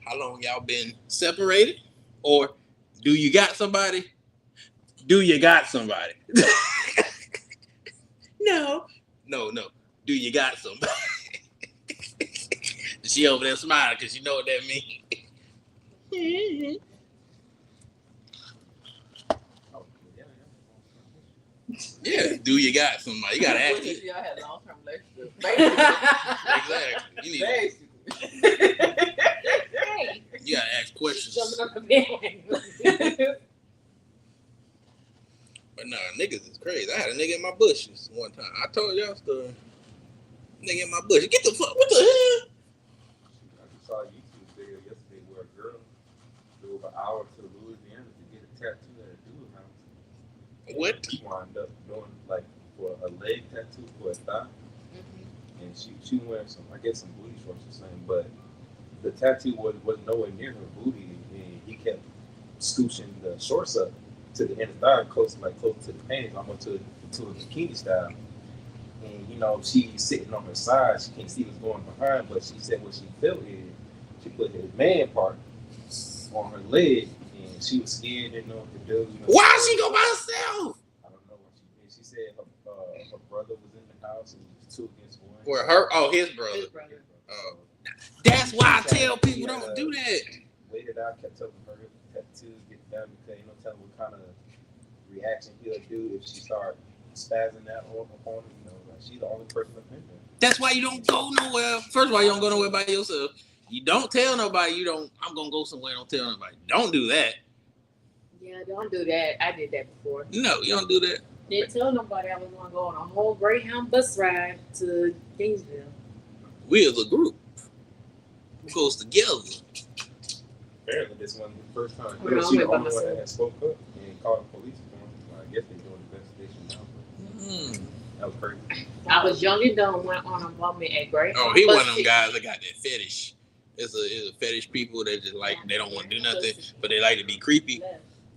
How long y'all been separated? Or do you got somebody? Do you got somebody? No. Do you got somebody? She over there smiling because you know what that means. Yeah, do you got somebody? You gotta ask it. Y'all had long-term relationship. Exactly. You need Hey. You gotta ask questions. But nah, niggas is crazy. I had a nigga in my bushes one time. I told y'all story. Nigga in my bushes. Get the fuck. What the hell? I just saw a YouTube video yesterday where a girl drove an hour to Louisiana to get a tattoo at a dude's house. What? Wound up doing like for a leg tattoo for a thigh. And she wearing some booty shorts or something, but the tattoo was nowhere near her booty, and he kept scooching the shorts up to the end of the thigh, close to the panties, almost to a bikini style. And you know, she's sitting on her side, she can't see what's going behind, but she said what she felt is she put his man part on her leg, and she was scared, didn't know what to do. You know, why she go by herself? I don't know what she did. She said her brother was in the house and it was 2 against 1. For her? Oh, his brother. Oh, that's why I tell people don't do that. Waited out, kept telling her tattoos get done because you know, tell what kind of reaction he'll do if she start spazzing out on him. You know, like she's the only person offended. That's why you don't go nowhere. First of all, you don't go nowhere by yourself. You don't tell nobody. I'm gonna go somewhere. Don't tell nobody. Don't do that. Yeah, don't do that. I did that before. No, you don't do that. Didn't tell nobody I was gonna go on a whole Greyhound bus ride to Gainesville. We as a group goes together. Apparently, this wasn't the first time. She's the only one that spoke up and called the police for him. I guess they're doing an investigation now. That was crazy. I was young and dumb, went on a bumping at Greyhound. Oh, he one of them guys that got that fetish. It's a fetish people that just like, they don't want to do nothing, but they like to be creepy.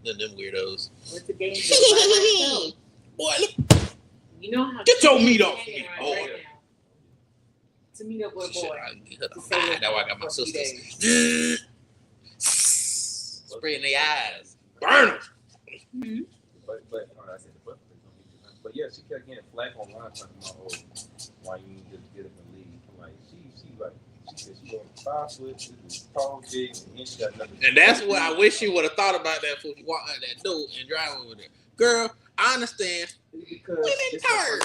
Them weirdos. Went to Gainesville. Boy, look. You know how get your meat off me, boy. Right to meet up with a boy. Now I got my sisters. Spraying their eyes. Burn them. Mm-hmm. But I said the but yeah, she kept getting flack online talking about why you need to get up and leave. Like she said she going 5 foot, she was tall, big, and she got nothing. And that's what I wish she would have thought about that before she walked out that door and drive over there. Girl, I understand. Because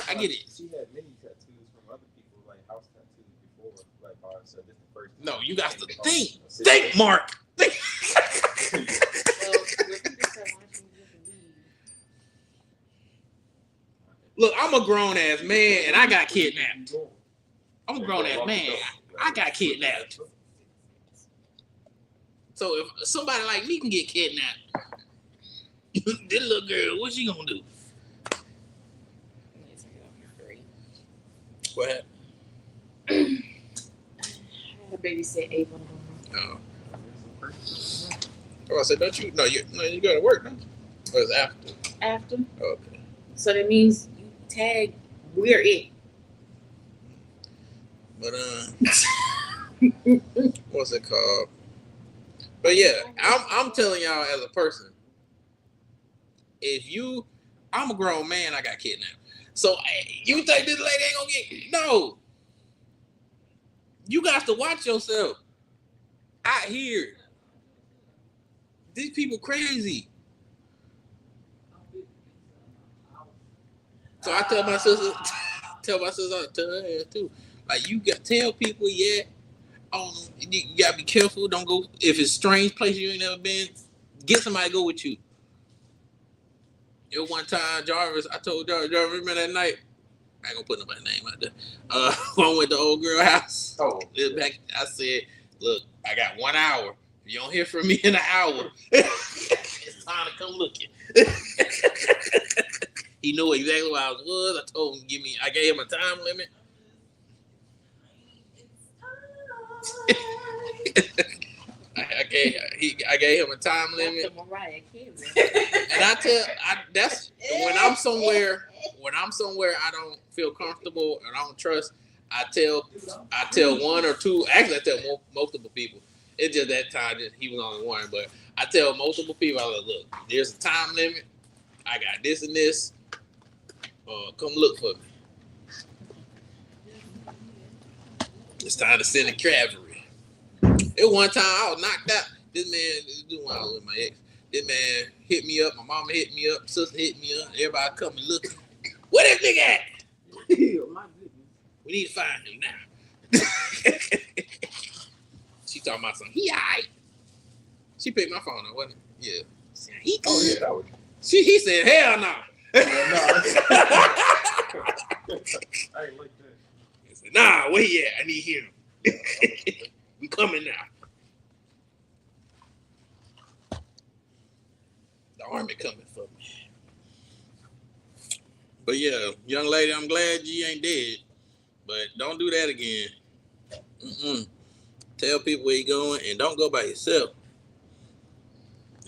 I get it. She had many tattoos from other people, like house tattoos before, like ours. So this is the first. No, you got to think. Think, Mark. Think. Look, I'm a grown ass man and I got kidnapped. I'm a grown ass man. I got kidnapped. So if somebody like me can get kidnapped, this little girl, what's she gonna do? What happened? I had a babysit Ava. Oh. Oh, I said, don't you? No, you go to work, no? Or is it after? After. Okay. So that means you tag. We're it. But what's it called? But yeah, I'm telling y'all as a person, I'm a grown man, I got kidnapped. So you think this lady ain't gonna get? No. You got to watch yourself out here. These people crazy. So I tell my sister, tell her ass too. Like you got tell people, you gotta be careful. Don't go if it's a strange place you ain't never been. Get somebody to go with you. One time, Jarvis, I told Jarvis, remember that night? I ain't gonna put nobody's name out there. When I went to the old girl house. Oh. Back, I said, look, I got 1 hour. If you don't hear from me in an hour, it's time to come looking. He knew exactly where I was. I told him I gave him a time limit. I gave him a time limit. And that's when I'm somewhere I don't feel comfortable and I don't trust. I tell one or two. Actually, I tell multiple people. It's just that time he was only one, but I tell multiple people. I like, look, there's a time limit. I got this and this. Come look for me. It's time to send a cavalry. It one time I was knocked out. This when I was with my ex. This man hit me up. My mama hit me up. Sister hit me up. Everybody coming looking. Where that nigga at? We need to find him now. She talking about something. He alright. She picked my phone up, wasn't it? Yeah. That was. He said, hell no. I ain't like that. He said, nah, where he at? I need him. We coming now. The army coming for me. But yeah, young lady, I'm glad you ain't dead. But don't do that again. Tell people where you're going and don't go by yourself.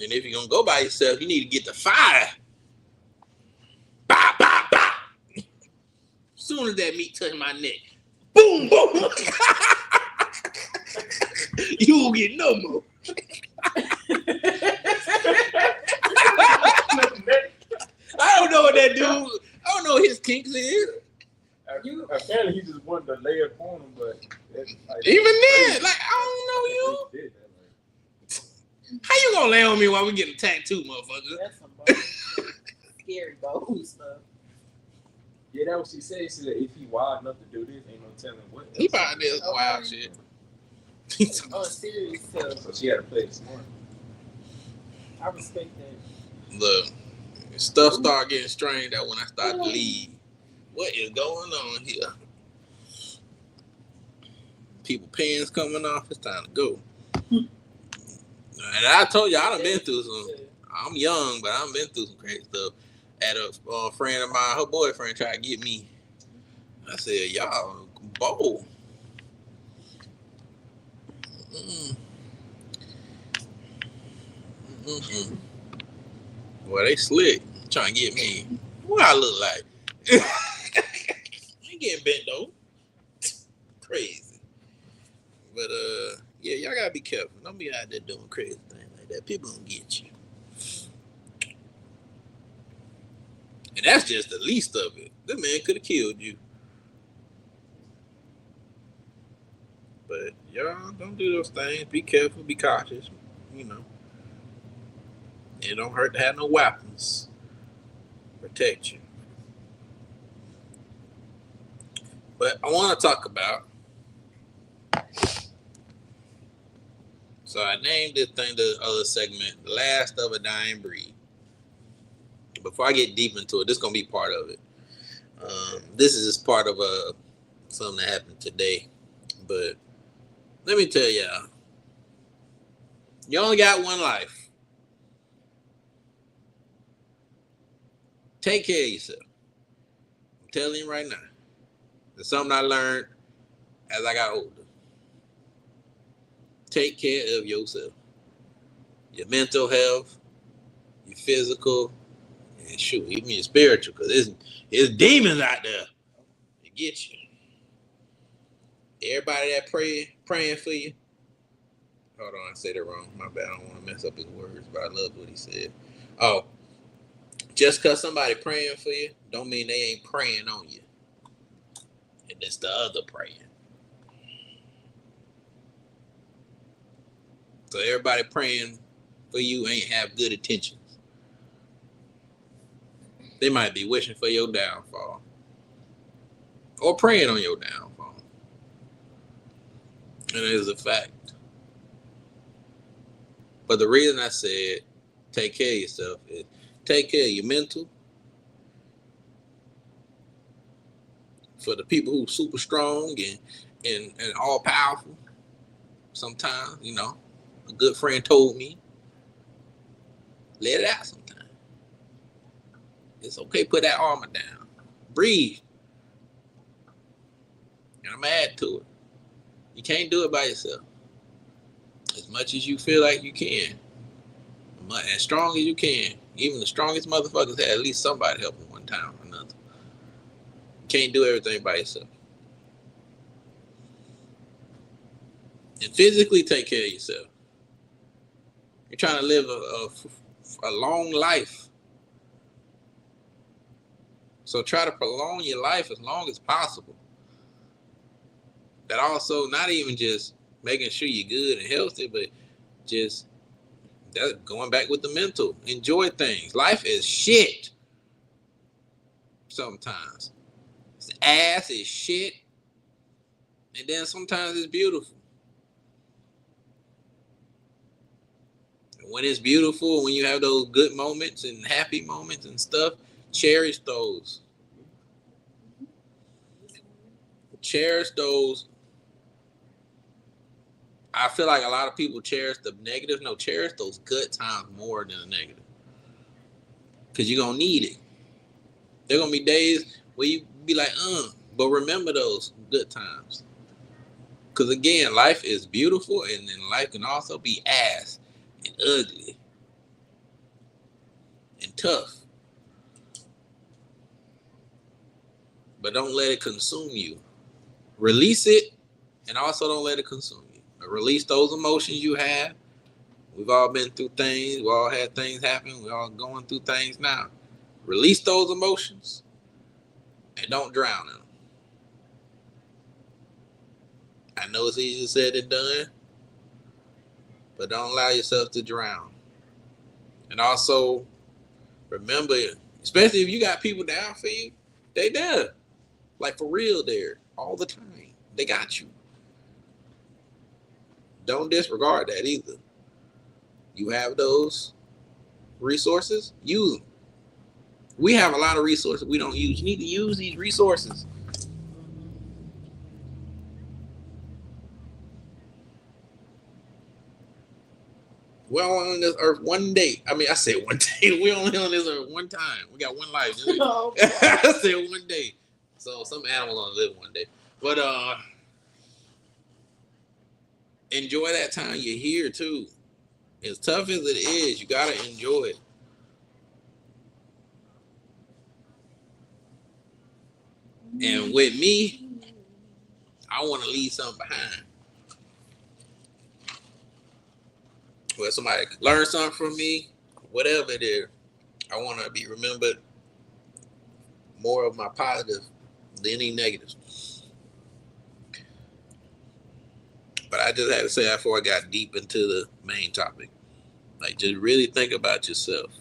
And if you're going to go by yourself, you need to get the fire. Bah, bah, bah. As soon as that meat touch my neck, boom, boom. You won't get no more. I don't know what that dude. I don't know what his kinks is. Apparently, he just wanted to lay it on him, but even then, like I don't know you. How you gonna lay on me while we getting tattooed, motherfucker? That's some scary bold stuff. Yeah, that's what she said. She said if he wild enough to do this, ain't no telling what. He probably did wild shit. Serious stuff. So she had to play it smart. I respect that. Look, stuff start getting strange. That when I start to leave. What is going on here? People pants coming off. It's time to go. And I told you I done been through some. I'm young, but I've been through some crazy stuff. At a friend of mine, her boyfriend tried to get me. I said, y'all bold. Well, they slick trying to get me. What I look like? I ain't getting bent though. Crazy. But yeah, y'all gotta be careful. Don't be out there doing crazy things like that. People gonna get you. And that's just the least of it. That man could have killed you. But y'all don't do those things. Be careful, be cautious. You know. It don't hurt to have no weapons. Protect you. But I want to talk about. So I named this thing the other segment, The Last of a Dying Breed. Before I get deep into it, this is going to be part of it. This is just part of something that happened today. But let me tell y'all, you only got one life. Take care of yourself. I'm telling you right now. It's something I learned as I got older. Take care of yourself. your mental health, your physical, and shoot, even your spiritual, because it's demons out there to get you. Everybody that praying for you. Hold on, I said it wrong. My bad. I don't want to mess up his words, but I love what he said. Oh, just because somebody praying for you, don't mean they ain't praying on you. And it's the other praying. So everybody praying for you ain't have good intentions. They might be wishing for your downfall. Or praying on your downfall. And it is a fact. But the reason I said take care of yourself is take care of your mental. For the people who super strong and all powerful, sometimes, a good friend told me, let it out sometimes. It's okay, put that armor down. Breathe. And I'm add to it. You can't do it by yourself. As much as you feel like you can. As strong as you can. Even the strongest motherfuckers had at least somebody help them one time or another. You can't do everything by yourself. And physically take care of yourself. You're trying to live a long life. So try to prolong your life as long as possible. That also not even just making sure you're good and healthy, but just that going back with the mental. Enjoy things. Life is shit. Sometimes. It's ass, it's shit. And then sometimes it's beautiful. And when it's beautiful, when you have those good moments and happy moments and stuff, cherish those. Cherish those. I feel like a lot of people cherish the negative. No, cherish those good times more than the negative. Because you're going to need it. There are going to be days where you be like, but remember those good times. Because again, life is beautiful, and then life can also be ass and ugly and tough. But don't let it consume you. Release it, and also don't let it consume you. Release those emotions you have. We've all been through things. We all had things happen. We're all going through things now. Release those emotions, and don't drown in them. I know it's easier said than done, but don't allow yourself to drown. And also, remember, especially if you got people down for you, they there. Like for real there. All the time. They got you. Don't disregard that either. You have those resources, use them. We have a lot of resources we don't use. You need to use these resources. We're only on this earth one day. I mean, I said one day. We're only on this earth one time. We got one life. I said one day. So some animals only live one day. But enjoy that time you're here too. As tough as it is, you gotta enjoy it. And with me, I want to leave something behind. Where somebody learn something from me, whatever it is, I want to be remembered more of my positive than any negatives. But I just had to say that before I got deep into the main topic. Like, just really think about yourself.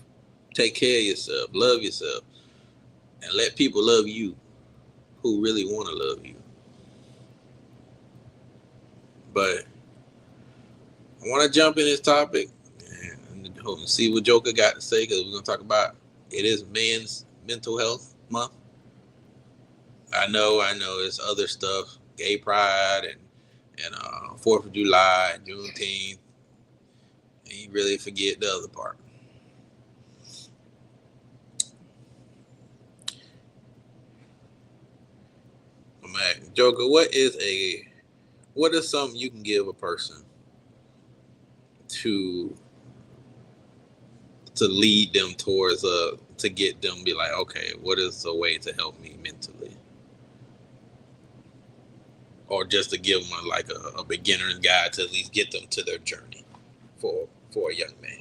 Take care of yourself. Love yourself. And let people love you who really want to love you. But I want to jump in this topic and see what Joker got to say, because we're going to talk about it is Men's Mental Health Month. I know it's other stuff, Gay Pride and 4th of July, Juneteenth, and you really forget the other part. I'm asking Joker, what is something you can give a person to to lead them towards to get them be like, okay, what is a way to help me mentally, or just to give them a beginner's guide to at least get them to their journey for a young man.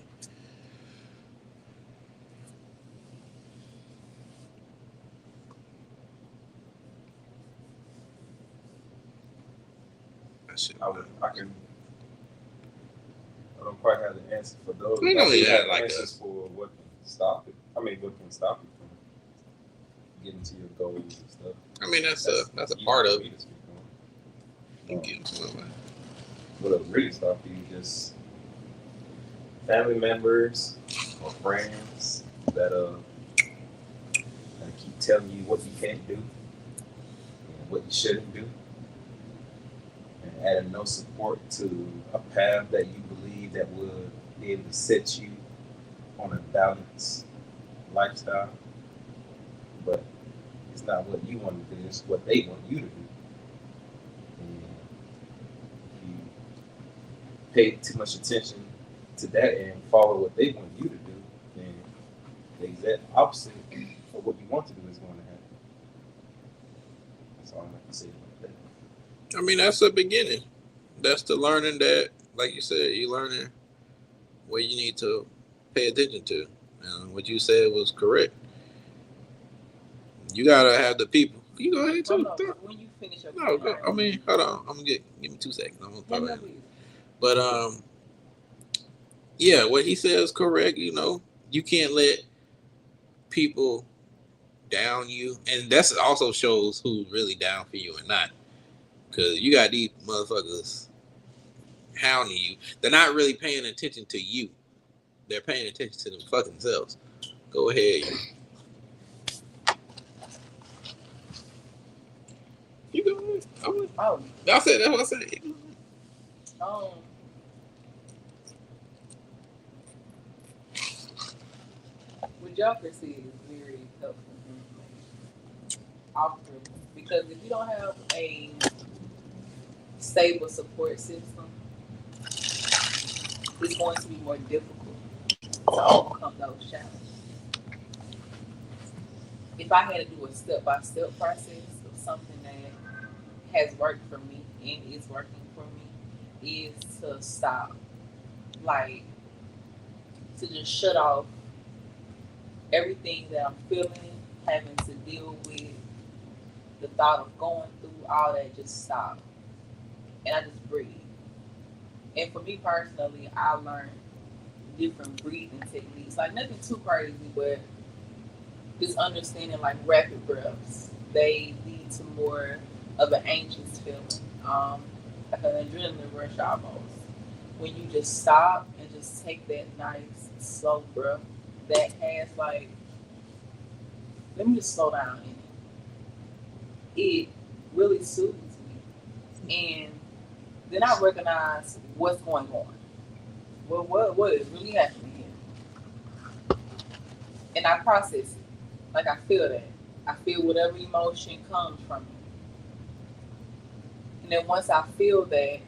I don't quite have the answer for those. We don't even have answers for what can stop it. I mean, what can stop you from getting to your goals and stuff. I mean, that's a part of it. What'll really stop you? Just family members or friends that keep telling you what you can't do and what you shouldn't do, and adding no support to a path that you believe that would be able to set you on a balanced lifestyle. But it's not what you want to do, it's what they want you to do. And if you pay too much attention to that and follow what they want you to do, then the exact opposite of what you want to do is going to happen. That's all I can say about that. I mean, that's the beginning. That's the learning that, like you said, you're learning what you need to pay attention to. And what you said was correct. You gotta have the people. You go ahead too. No, when you finish your no, I mean, hold on. I'm gonna give me 2 seconds. I'm gonna throw it in. But yeah, what he says is correct. You know, you can't let people down you, and that's also shows who's really down for you and not. Because you got these motherfuckers hounding you. They're not really paying attention to you. They're paying attention to them fucking selves. Go ahead. You go ahead. Oh. I said that's what I said. What y'all perceive is very helpful information. Because if you don't have a stable support system, it's going to be more difficult to overcome those challenges. If I had to do a step-by-step process of something that has worked for me and is working for me, is to stop, to just shut off everything that I'm feeling, having to deal with, the thought of going through, all that, just stop. And I just breathe. And for me personally, I learned different breathing techniques. Nothing too crazy, but just understanding rapid breaths. They lead to more of an anxious feeling. Like an adrenaline rush almost. When you just stop and just take that nice, slow breath that has let me just slow down in it. It really soothes me. And then I recognize what's going on. What is really happening here? And I process it. I feel that. I feel whatever emotion comes from it. And then once I feel that,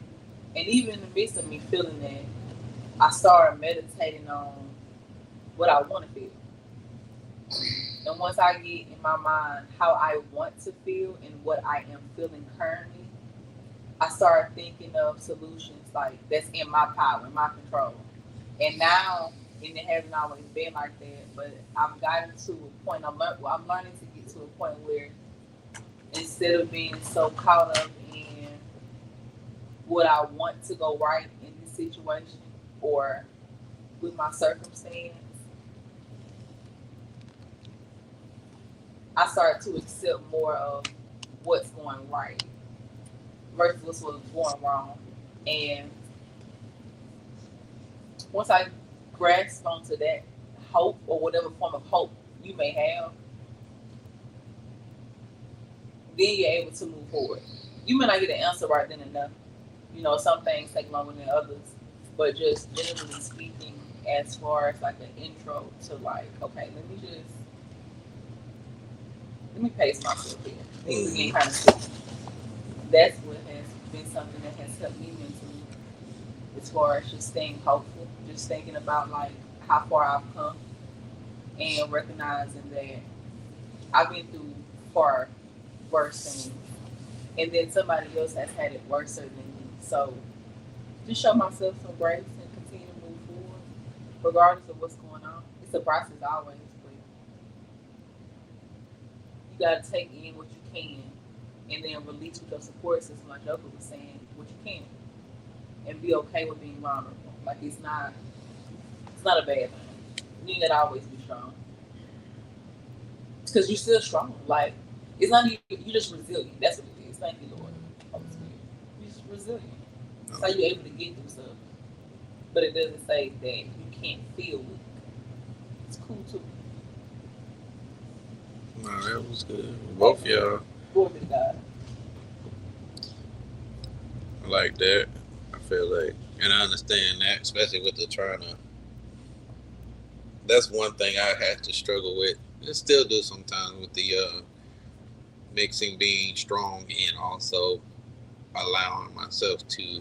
and even in the midst of me feeling that, I start meditating on what I want to feel. And once I get in my mind how I want to feel and what I am feeling currently, I start thinking of solutions that's in my power, in my control. And now, and it hasn't always been like that, but I've gotten to a point, I'm learning to get to a point where instead of being so caught up in what I want to go right in this situation or with my circumstance, I start to accept more of what's going right versus what's going wrong. And once I grasp onto that hope or whatever form of hope you may have, then you're able to move forward. You may not get an answer right then and there. Some things take longer than others, but just generally speaking, as far as an intro to okay, let me pace myself here. Things are getting kind of sticky. That's what has been something that has helped me mentally, as far as just staying hopeful, just thinking about how far I've come and recognizing that I've been through far worse things, and then somebody else has had it worse than me. So just show myself some grace and continue to move forward, regardless of what's going on. It's a process always, but you got to take in what you can, and then release with your support system, like Joker was saying, what you can, and be okay with being vulnerable. Like it's not a bad thing. You ain't gotta always be strong, because you're still strong. Like it's not even, you're just resilient. That's what it is. Thank you, Lord. You're just resilient. That's how you're able to get through stuff. But it doesn't say that you can't feel weak. It's cool too. No, that was good. Both y'all. Glory be to God. I like that. I feel like, and I understand that, especially with the trying to. That's one thing I had to struggle with, and still do sometimes with the mixing being strong and also allowing myself to,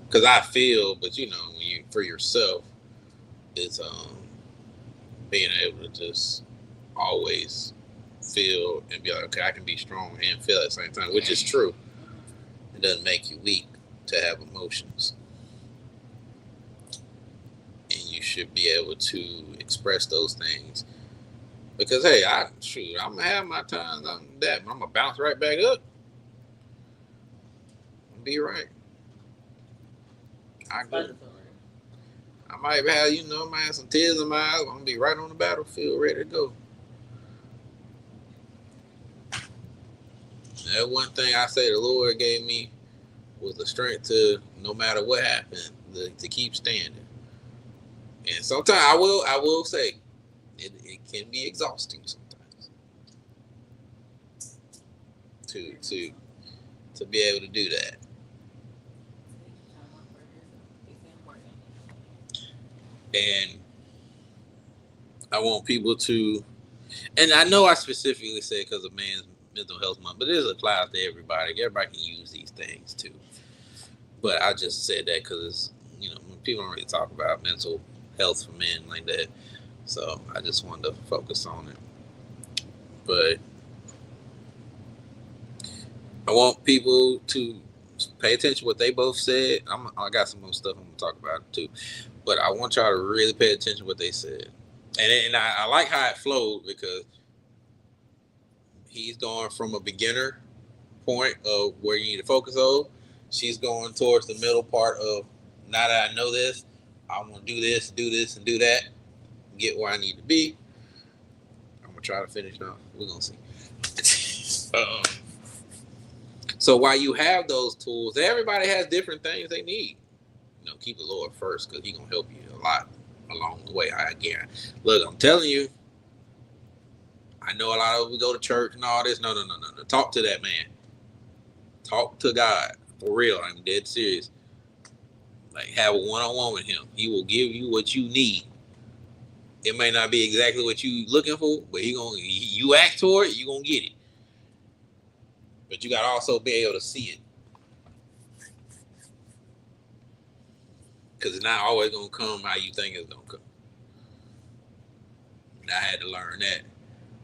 because I feel, but you know, when you for yourself, it's being able to just always feel and be like, okay, I can be strong and feel at the same time, which is true. It doesn't make you weak to have emotions, and you should be able to express those things. Because hey, I'm gonna have my times on that, but I'm gonna bounce right back up. Be right. I agree. I might have, I might have some tears in my eyes. I'm gonna be right on the battlefield, ready to go. That one thing I say the Lord gave me was the strength to, no matter what happened, to keep standing. And sometimes I will say, it can be exhausting sometimes to be able to do that. And I want people to, and I know I specifically say because of Men's Mental Health Month, but it applies to everybody. Everybody can use these things too. But I just said that because people don't really talk about mental health for men like that. So I just wanted to focus on it. But I want people to pay attention to what they both said. I got some more stuff I'm going to talk about too. But I want y'all to really pay attention to what they said. And I like how it flowed, because he's going from a beginner point of where you need to focus on. She's going towards the middle part of, now that I know this, I want to do this, and do that, get where I need to be. I'm going to try to finish now. We're going to see. So while you have those tools, everybody has different things they need. Keep the Lord first, because he's going to help you a lot along the way. I guarantee. Look, I'm telling you, I know a lot of we go to church and all this. No. Talk to that man. Talk to God. For real. I'm dead serious. Like, have a one-on-one with him. He will give you what you need. It may not be exactly what you looking for, but you ask for it, you gonna get it. But you gotta also be able to see it. Because it's not always gonna come how you think it's gonna come. And I had to learn that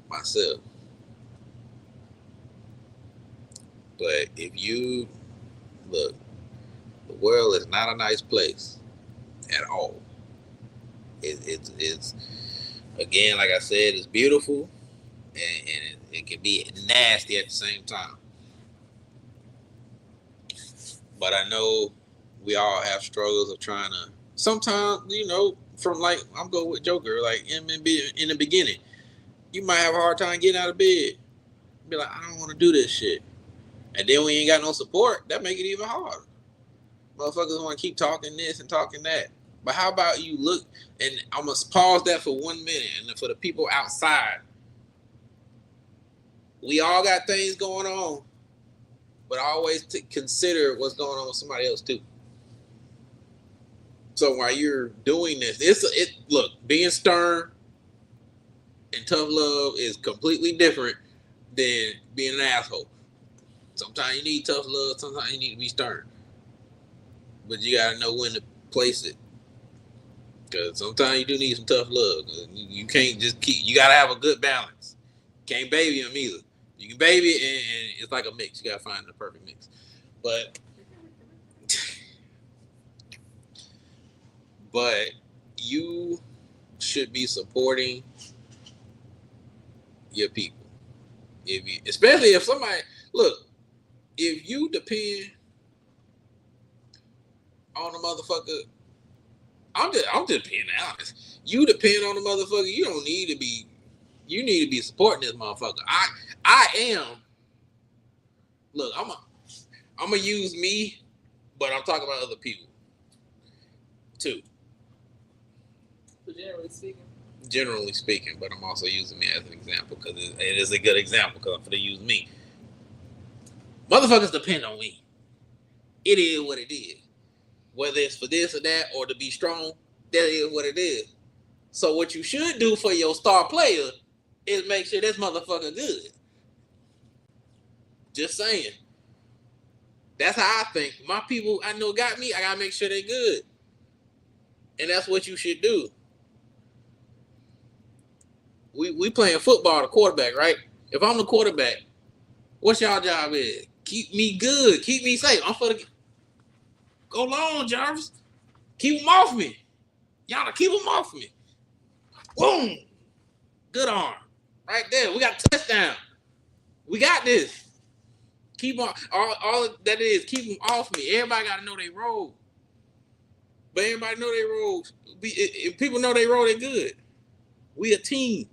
myself. But if you look, the world is not a nice place at all. It's again, like I said, it's beautiful, and it can be nasty at the same time. But I know we all have struggles of trying to. Sometimes, from like I'm going with Joker, like in the beginning, you might have a hard time getting out of bed. Be like, I don't want to do this shit, and then when you ain't got no support, that make it even harder. Motherfuckers want to keep talking this and talking that. But how about you look, and I'm going to pause that for 1 minute, and for the people outside, we all got things going on, but always consider what's going on with somebody else too. So while you're doing this, look, being stern and tough love is completely different than being an asshole. Sometimes you need tough love, sometimes you need to be stern. But you gotta know when to place it. Because sometimes you do need some tough love. You can't just keep. You gotta have a good balance. Can't baby them either. You can baby and it's like a mix. You gotta find the perfect mix. But you should be supporting your people. Especially if somebody if you depend on a motherfucker, I'm just being honest. You depend on the motherfucker. You need to be supporting this motherfucker. I am. Look, I'm gonna use me, but I'm talking about other people too. Generally speaking, but I'm also using me as an example because it is a good example because I'm gonna use me. Motherfuckers depend on me. It is what it is. Whether it's for this or that or to be strong, that is what it is. So what you should do for your star player is make sure this motherfucker good. Just saying. That's how I think. My people I know got me, I gotta make sure they good. And that's what you should do. We playing football, the quarterback, right? If I'm the quarterback, what's y'all job is? Keep me good. Keep me safe. I'm for the go long, Jarvis. Keep them off me. Y'all keep them off me. Boom. Good arm. Right there. We got a touchdown. We got this. Keep on. All that is, keep them off me. Everybody got to know they role. But everybody know they role. If people know they role, they good. We a team.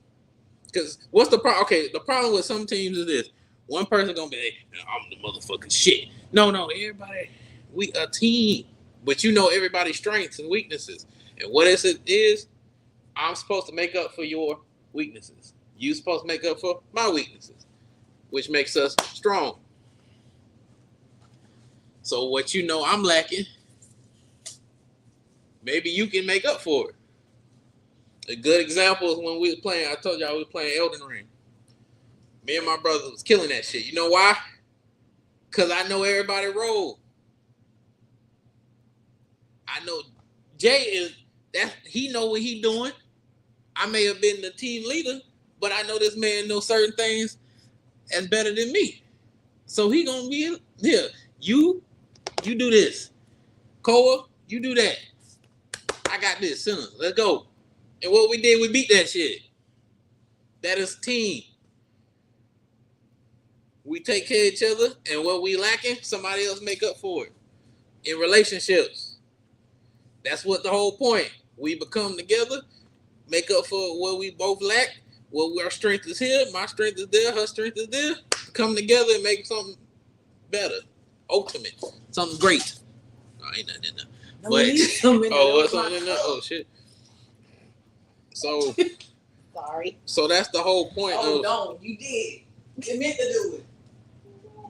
Because what's the problem? Okay, the problem with some teams is this. One person going to be, hey, I'm the motherfucking shit. No, everybody, we a team. But you know everybody's strengths and weaknesses. And what it is, I'm supposed to make up for your weaknesses. You supposed to make up for my weaknesses, which makes us strong. So what you know I'm lacking, maybe you can make up for it. A good example is when we was playing, I told y'all we was playing Elden Ring. Me and my brother was killing that shit. You know why? Because I know everybody role. I know Jay he know what he doing. I may have been the team leader, but I know this man knows certain things as better than me. So he gonna be here. You do this. Koa, you do that. I got this. Son, let's go. And what we did, we beat that shit. That is team. We take care of each other, and what we lacking, somebody else make up for it. In relationships, that's what the whole point. We become together, make up for what we both lack. Well, our strength is here, my strength is there, her strength is there. Come together and make something better, ultimate, something great. Oh, ain't nothing in there. What's something in there? Oh shit. So sorry. So that's the whole point. No, you did. You meant to do it.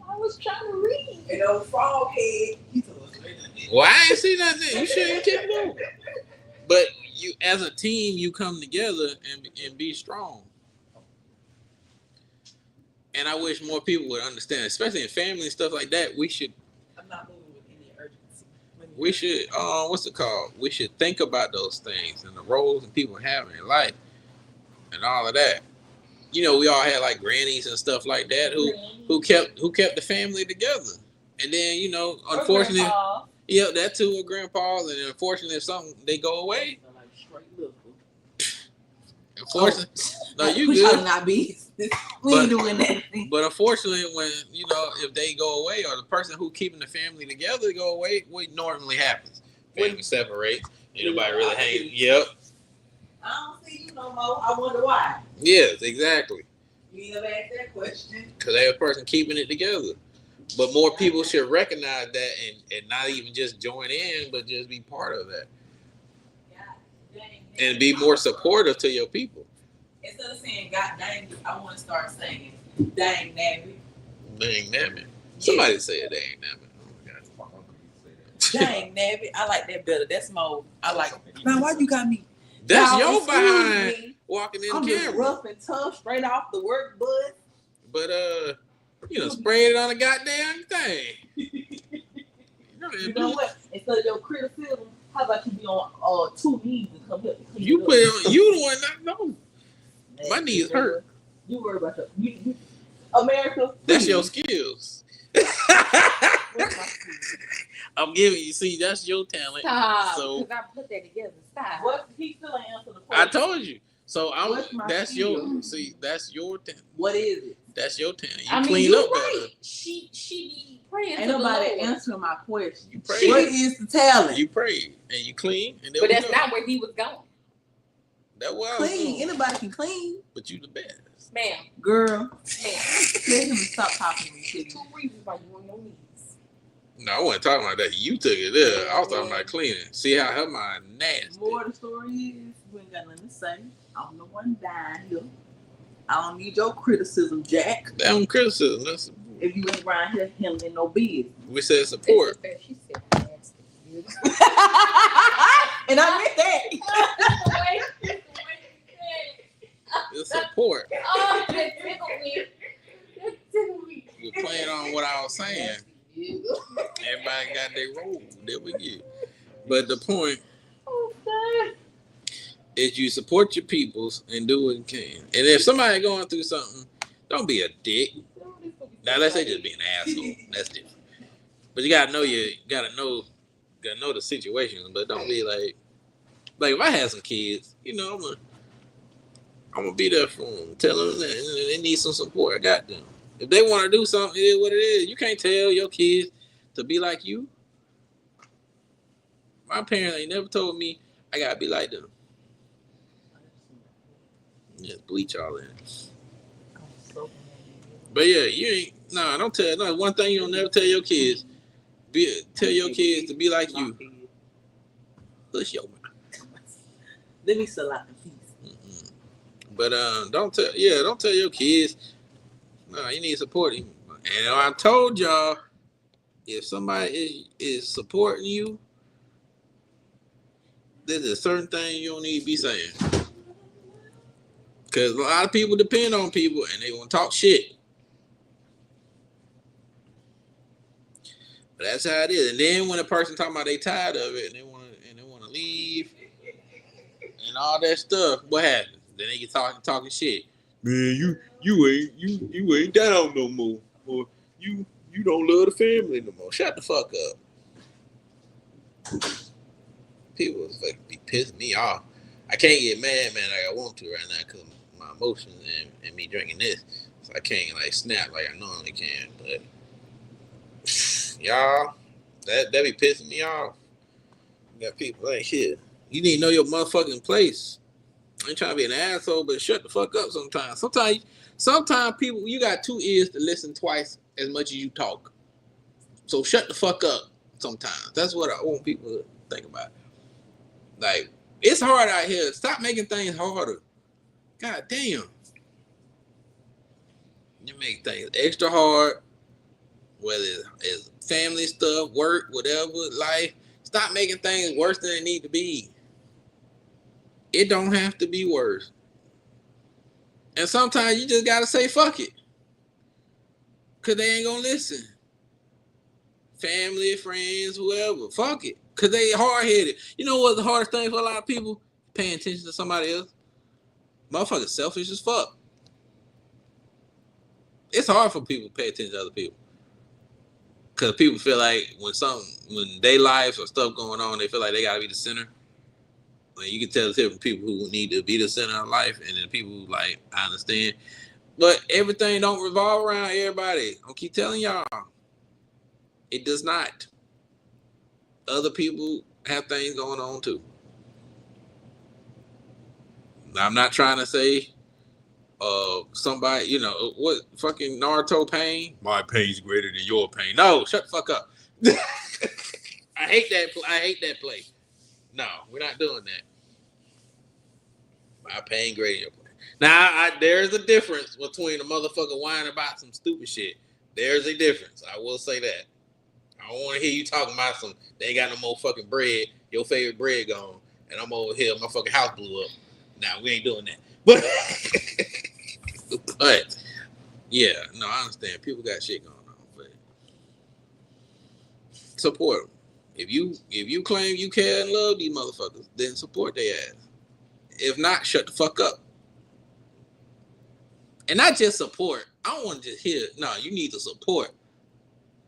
I was trying to read. And old frog head, he told us straight. Well, I ain't see nothing. You shouldn't keep going. But you, as a team, you come together and be strong. And I wish more people would understand, especially in family and stuff like that. We should. I'm not moving with any urgency. We should. What's it called? We should think about those things and the roles and people have in life and all of that. You know, we all had like grannies and stuff like that who kept the family together. And then, you know, unfortunately, yeah, that too, with grandpas. And unfortunately, if something they go away. Unfortunately, no, you we good. should not be. We ain't doing that. But unfortunately, when you know, if they go away or the person who keeping the family together go away, what normally happens? Family separates. Ain't nobody really hang. Yep. I don't see you no more. I wonder why. Yes, exactly. You never asked that question. Because they have a person keeping it together. But more people should recognize that and not even just join in, but just be part of that. And be more supportive to your people. Instead of saying God dang, I want to start saying dang nabbit. Dang nabbit. Somebody say it, dang nabbit. Oh my God. Dang nabbit. I like that better. That's more. I like it. Now, why you got me? That's now, your behind walking in I'm the camera. just rough and tough, straight off the work bus. But you know, spraying it on the goddamn thing. You know what? Instead of your criticism, How about you be on 2 knees and come here? You put on, you the one not know. My knees hurt. You worry about you America. That's your skills. I'm giving you. See, that's your talent. Stop. So because I put that together. Stop. What he still ain't answer the I question. told you. So that's skill? your. See, that's your talent. What is it? That's your talent. You I mean, clean you're up right. better. She be praying. Ain't nobody answering my question. You prayed. What is the talent? You prayed and you clean. And but that's not where he was going. That was clean. Anybody can clean. But you the best. Ma'am. Girl. Ma'am. Let him stop talking to me. 2 reasons why you on your knees. No, I wasn't talking about that. You took it there. I was talking about cleaning. See how her mind nasty. More of the story is, we ain't got nothing to say. I'm the one dying here. I don't need your criticism, Jack. Damn criticism. That's if you ain't around here handling no business. We said support. She said nasty. And I meant that. It's support. Oh, that tickled me. That tickled me. We're playing on what I was saying. Everybody got their role that we get. But the point is you support your peoples and do what you can. And if somebody going through something, don't be a dick. Now let's say just be an asshole. That's different. But you gotta know the situation. But don't be like if I had some kids, I'm gonna be there for them. Tell them that they need some support. I got them. If they want to do something, it is what it is. You can't tell your kids to be like you. My parents ain't never told me I gotta be like them. Just bleach all in. But yeah, you ain't. Nah, don't tell. No, one thing you don't never tell your kids. Tell your kids to be like you. Push your mouth. Let me sell out the piece. But don't tell your kids. No, you need to support him. And I told y'all, if somebody is supporting you, there's a certain thing you don't need to be saying. Because a lot of people depend on people and they want to talk shit. But that's how it is. And then when a person talking about they tired of it and they want to leave and all that stuff, what happens? Then they get talking shit. Man, you ain't down no more, or you don't love the family no more. Shut the fuck up. People be pissing me off. I can't get mad, man, like I want to right now because my emotions and me drinking this, so I can't snap like I normally can. But y'all, that be pissing me off. You got people like shit. You need to know your motherfucking place. I ain't trying to be an asshole, but shut the fuck up sometimes. Sometimes people, you got 2 ears to listen twice as much as you talk. So shut the fuck up sometimes. That's what I want people to think about. Like, it's hard out here. Stop making things harder. God damn. You make things extra hard, whether it's family stuff, work, whatever, life. Stop making things worse than they need to be. It don't have to be worse. And sometimes you just gotta say fuck it. Cause they ain't gonna listen. Family, friends, whoever. Fuck it. Cause they hard-headed. You know what's the hardest thing for a lot of people? Paying attention to somebody else. Motherfuckers selfish as fuck. It's hard for people to pay attention to other people. Cause people feel like when their lives or stuff going on, they feel like they gotta be the center. Like you can tell the different people who need to be the center of life and then people who I understand. But everything don't revolve around everybody. I'll keep telling y'all. It does not. Other people have things going on too. I'm not trying to say somebody, what fucking Naruto pain? My pain's greater than your pain. No, shut the fuck up. I hate that play. No, we're not doing that. My pain greater than your pain. Now, there's a difference between a motherfucker whining about some stupid shit. There's a difference. I will say that. I don't want to hear you talking about they ain't got no more fucking bread, your favorite bread gone, and I'm over here, my fucking house blew up. Nah, we ain't doing that. But yeah, no, I understand. People got shit going on, but support them. If you claim you care and love these motherfuckers, then support their ass. If not, shut the fuck up. And not just support. I don't want to just hear. No, you need to support.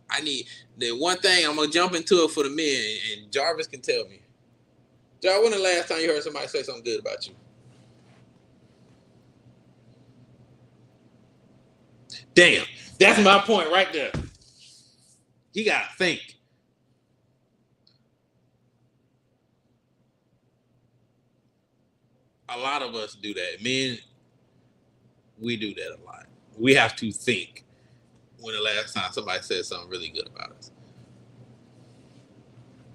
I need the one thing. I'm gonna jump into it for the men, and Jarvis can tell me. Jar, when the last time you heard somebody say something good about you? Damn, that's my point right there. You gotta think. A lot of us do that. Men, we do that a lot. We have to think when the last time somebody said something really good about us.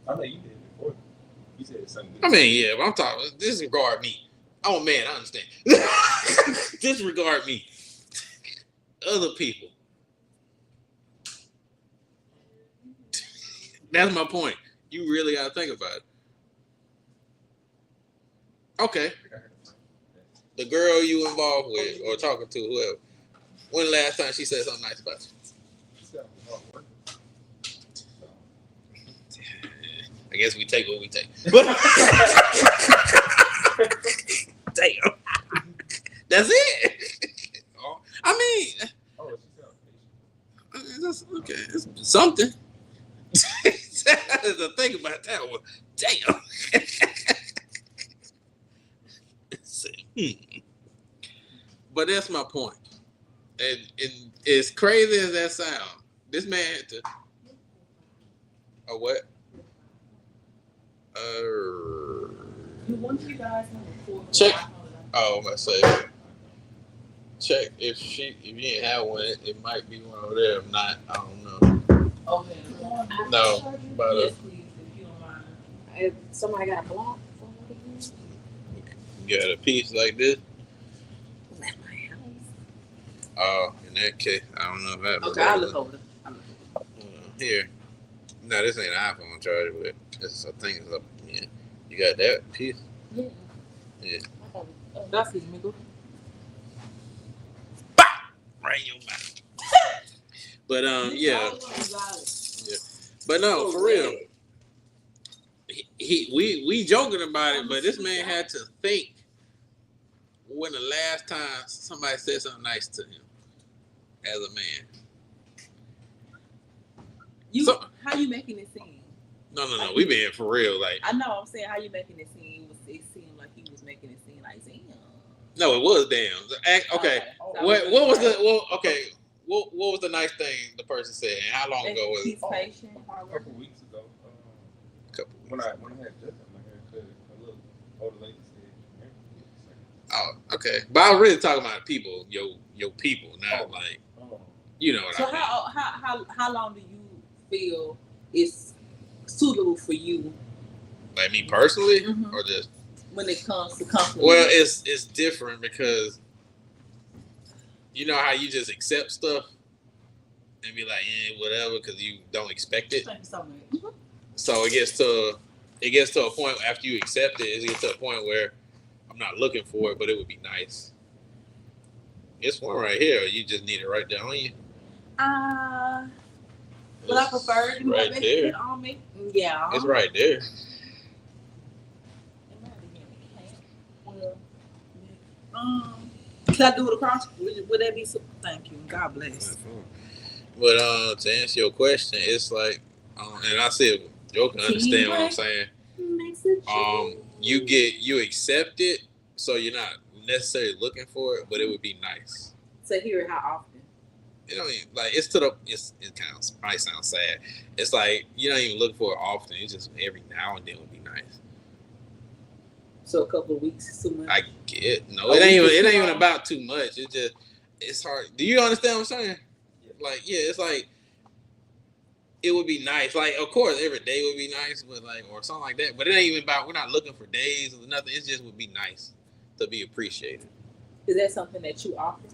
I know you did before. You said something good. I mean, yeah, but I'm talking, disregard me. Oh, man, I understand. Disregard me. Other people. That's my point. You really got to think about it. Okay. The girl you involved with or talking to, whoever. When the last time she said something nice about you? I guess we take what we take. Damn. That's it. I mean, okay, it's something. To think about that one. Damn. But that's my point. And as crazy as that sound, this man had to. A what? Check. Oh, I'm gonna say. Check if you didn't have one, it might be one over there. If not, I don't know. Okay. No, but yes, please, if you don't mind. If somebody got a block, you got a piece like this. at my house. Oh, in that case, I don't know if that. Okay, I'll look over. Here. No, this ain't an iPhone charger, but this, I think it's up. Yeah, you got that piece. Yeah. Yeah. That's his nigga. Right in your mouth. But yeah. But no, for real. We joking about it, but this man had to think when the last time somebody said something nice to him as a man. How you making it seem? No. We being for real, like. I know. I'm saying how you making it seem. It seemed like he was making it seem like damn. No, it was damn. Okay. What was the what was the nice thing the person said, and how long ago was it? He's patient. A couple weeks ago. When I had just my haircut, a little older lady said. Oh, okay. But I was really talking about people, your people, not like you know what I mean. How long do you feel is suitable for you? Like me personally, Mm-hmm. or just when it comes to compliments? Well, it's different because you know how you just accept stuff and be like, yeah, whatever, because you don't expect it. So it gets to a point after you accept it. It gets to a point where I'm not looking for it, but it would be nice. It's one right here. You just need it right there on you. But I prefer to right there. It on me. Yeah, it's right there. Can I do it across? Would that be so? Thank you. God bless. But to answer your question, it's like, and I said, Joe can understand what I'm saying. You accept it, so you're not necessarily looking for it, but it would be nice to hear it. How often? You know, like it kind of might sound sad. It's like you don't even look for it often. It's just every now and then would be nice. So a couple of weeks is too much. I get it ain't even about too much. It's hard. Do you understand what I'm saying? Like, yeah, it's like it would be nice. Like, of course, every day would be nice, but like, or something like that. But it ain't even about. We're not looking for days or nothing. It just would be nice to be appreciated. Is that something that you offer,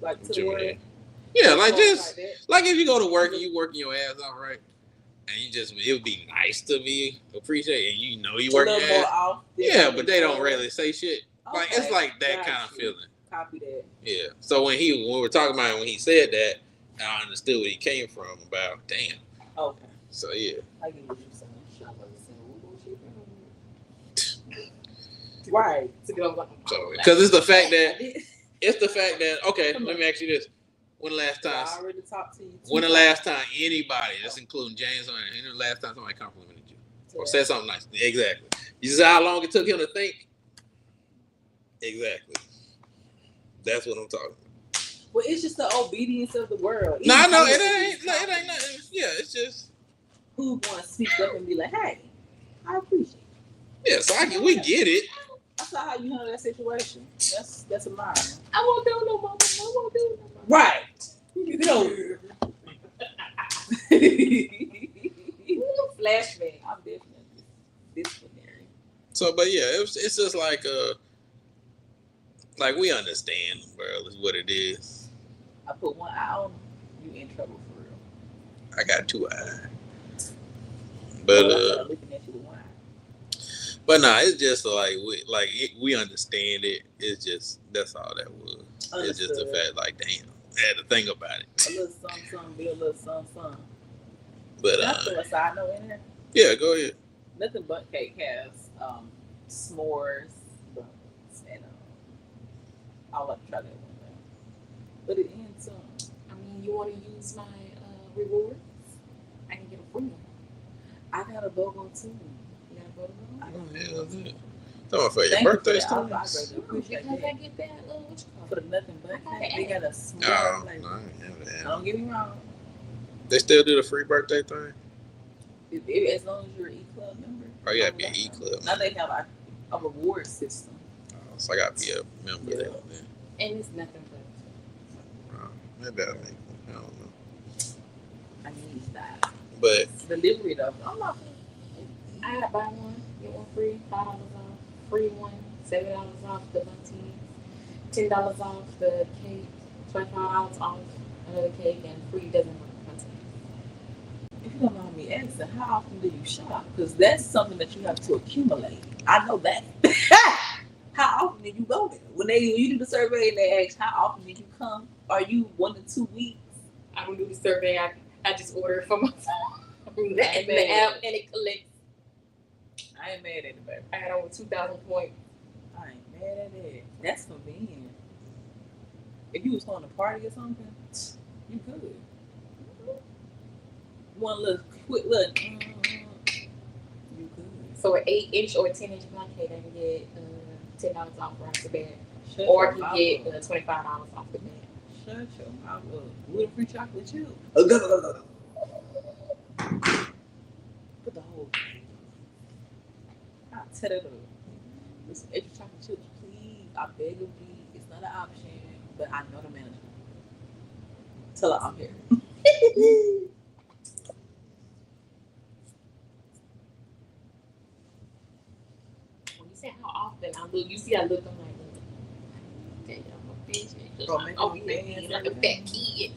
like to the world? Yeah, like just like if you go to work and you working your ass out, right? And it would be nice to be appreciated, and you know you work your ass. Yeah, but they don't really say shit. Okay. Like it's like that kind of feeling. Copy that. Yeah. So when we were talking about it, when he said that, I understood where he came from about. Damn. Okay. So yeah. I get what you're saying. Right. So because it's the fact that okay, let me ask you this. When the last time I already talked to you. When the last time anybody, that's including James, when the last time somebody complimented you or said something nice? Exactly. You see how long it took him to think? Exactly. That's what I'm talking about. Well, it's just the obedience of the world. No, it ain't nothing. Yeah, it's just who want to speak up and be like, "Hey, I appreciate it." Yeah, so we get it. That's not how you handle that situation. That's a line. I won't do no more. I won't do no more. Right. You know. Flashback. I'm definitely disciplinary. So, but yeah, it's just like we understand, bro. Is what it is. I put one eye on you, in trouble for real. I got two eyes. But looking at you with one eye. But nah, it's just we understand it. It's just that's all that was. Understood. It's just the fact, like, damn, I had to think about it. A little something, be a little something. But can I throw a side note in there? Yeah, go ahead. Nothing But Cake has s'mores, and I'll like to try that one day. But it ends soon. I mean, you want to use my rewards? I can get a free one. I got a BOGO too. You got a BOGO? I don't know. Talking for your birthday stuff. Because I get that what you call for the Nothing But Cake. They got a small flavor. I ain't never had. Don't get me wrong. They still do the free birthday thing? As long as you're an E-Club member. Oh, you gotta be an E-Club. Now they have a reward system. Oh, so I gotta be a member there. And it's nothing but. Maybe I'll make one. I don't know. I need that. But delivery though. I'm not. I gotta buy one, get one free, $5 off, free one, $7 off the bunties, $10 off the cake, $25 off another cake, and free dozen bunties. If you don't mind me asking, how often do you shop? Because that's something that you have to accumulate. I know that. How often did you go there? When you do the survey and they ask how often did you come? Are you 1 to 2 weeks? I don't do the survey. I just order it from myself. The app and it collects. I ain't mad at it, baby. I got over 2,000 points. I ain't mad at it. That's convenient. If you was throwing a party or something, you could. One little quick look. You could. So an 8-inch or 10-inch pound cake, I can get $10 off right off the bat. Or I can get $25 off the bat. Shut your mouth up. With a free chocolate chip. Put the whole thing. I'll set it up. With some extra chocolate chips, please. I beg of you. It's not an option, but I know the manager. Tell her I'm here. When you say how often I look, you see I look, I'm like, damn, I'm a bitch. I'm like a fat kid.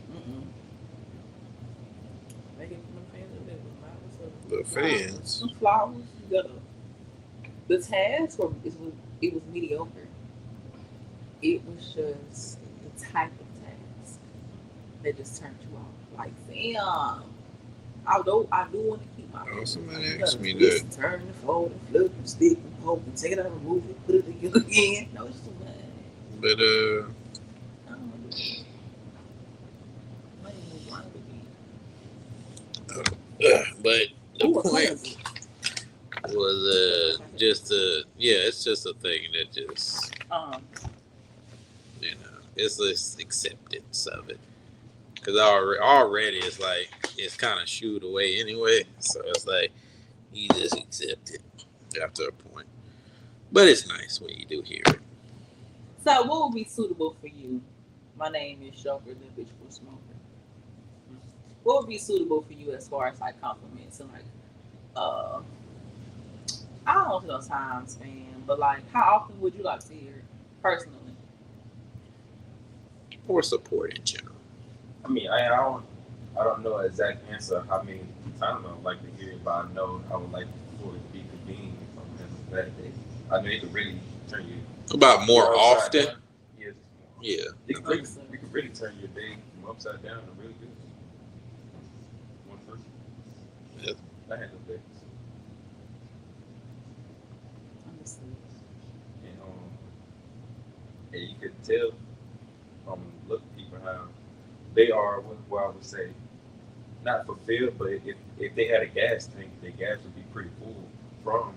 The fans. Some flowers. You gotta. The task, it was mediocre. It was just the type of task that just turned you off. Like, damn. Although I do want to keep my. Oh, somebody asked me that. Turn the fold and flip and stick and poke and take it out and remove it, put it together again. No, it's too much. But but the point was it's just a thing that just it's this acceptance of it, because already it's like it's kind of shooed away anyway, so it's like you just accept it after a point. But it's nice when you do hear it. So what would be suitable for you? My name is Joker, the bitch was smoker. What would be suitable for you as far as like compliments and like I don't know time span, but like how often would you like to hear it personally? Or support in general. I mean, I don't know an exact answer how many times I would like to hear it, but I know I would like for it to be convenient if I'm having a bad day. I know it could really turn you about more often. Down. Yeah, yeah. It could really turn your day from upside down to really good. One person. I had the Lakers. And you could tell from look at people how they are what I would say not fulfilled, but if they had a gas tank, their gas would be pretty full from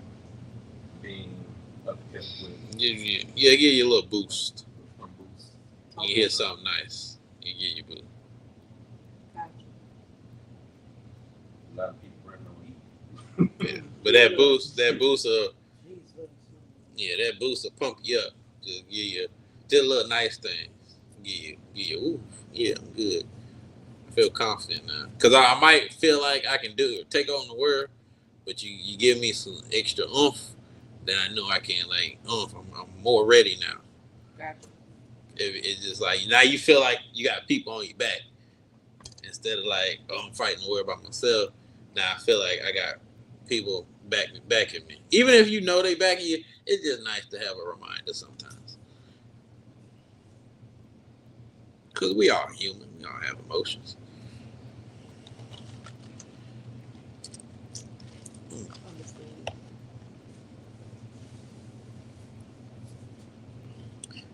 being upkept with. Yeah, give you a little boost. From boost. You hear something nice, you get your boost. A lot of people running on heat. Yeah. But that boost will pump you up. Just give you just a little nice thing. Give you, ooh, yeah, I'm good. I feel confident now. Cause I might feel like I can do it, take on the world, but you give me some extra oomph, then I know I can I'm more ready now. Gotcha. It's just like now you feel like you got people on your back instead of like, oh, I'm fighting the world by myself. Now I feel like I got people backing me. Even if you know they backing you, it's just nice to have a reminder sometimes. Because we are human. We all have emotions.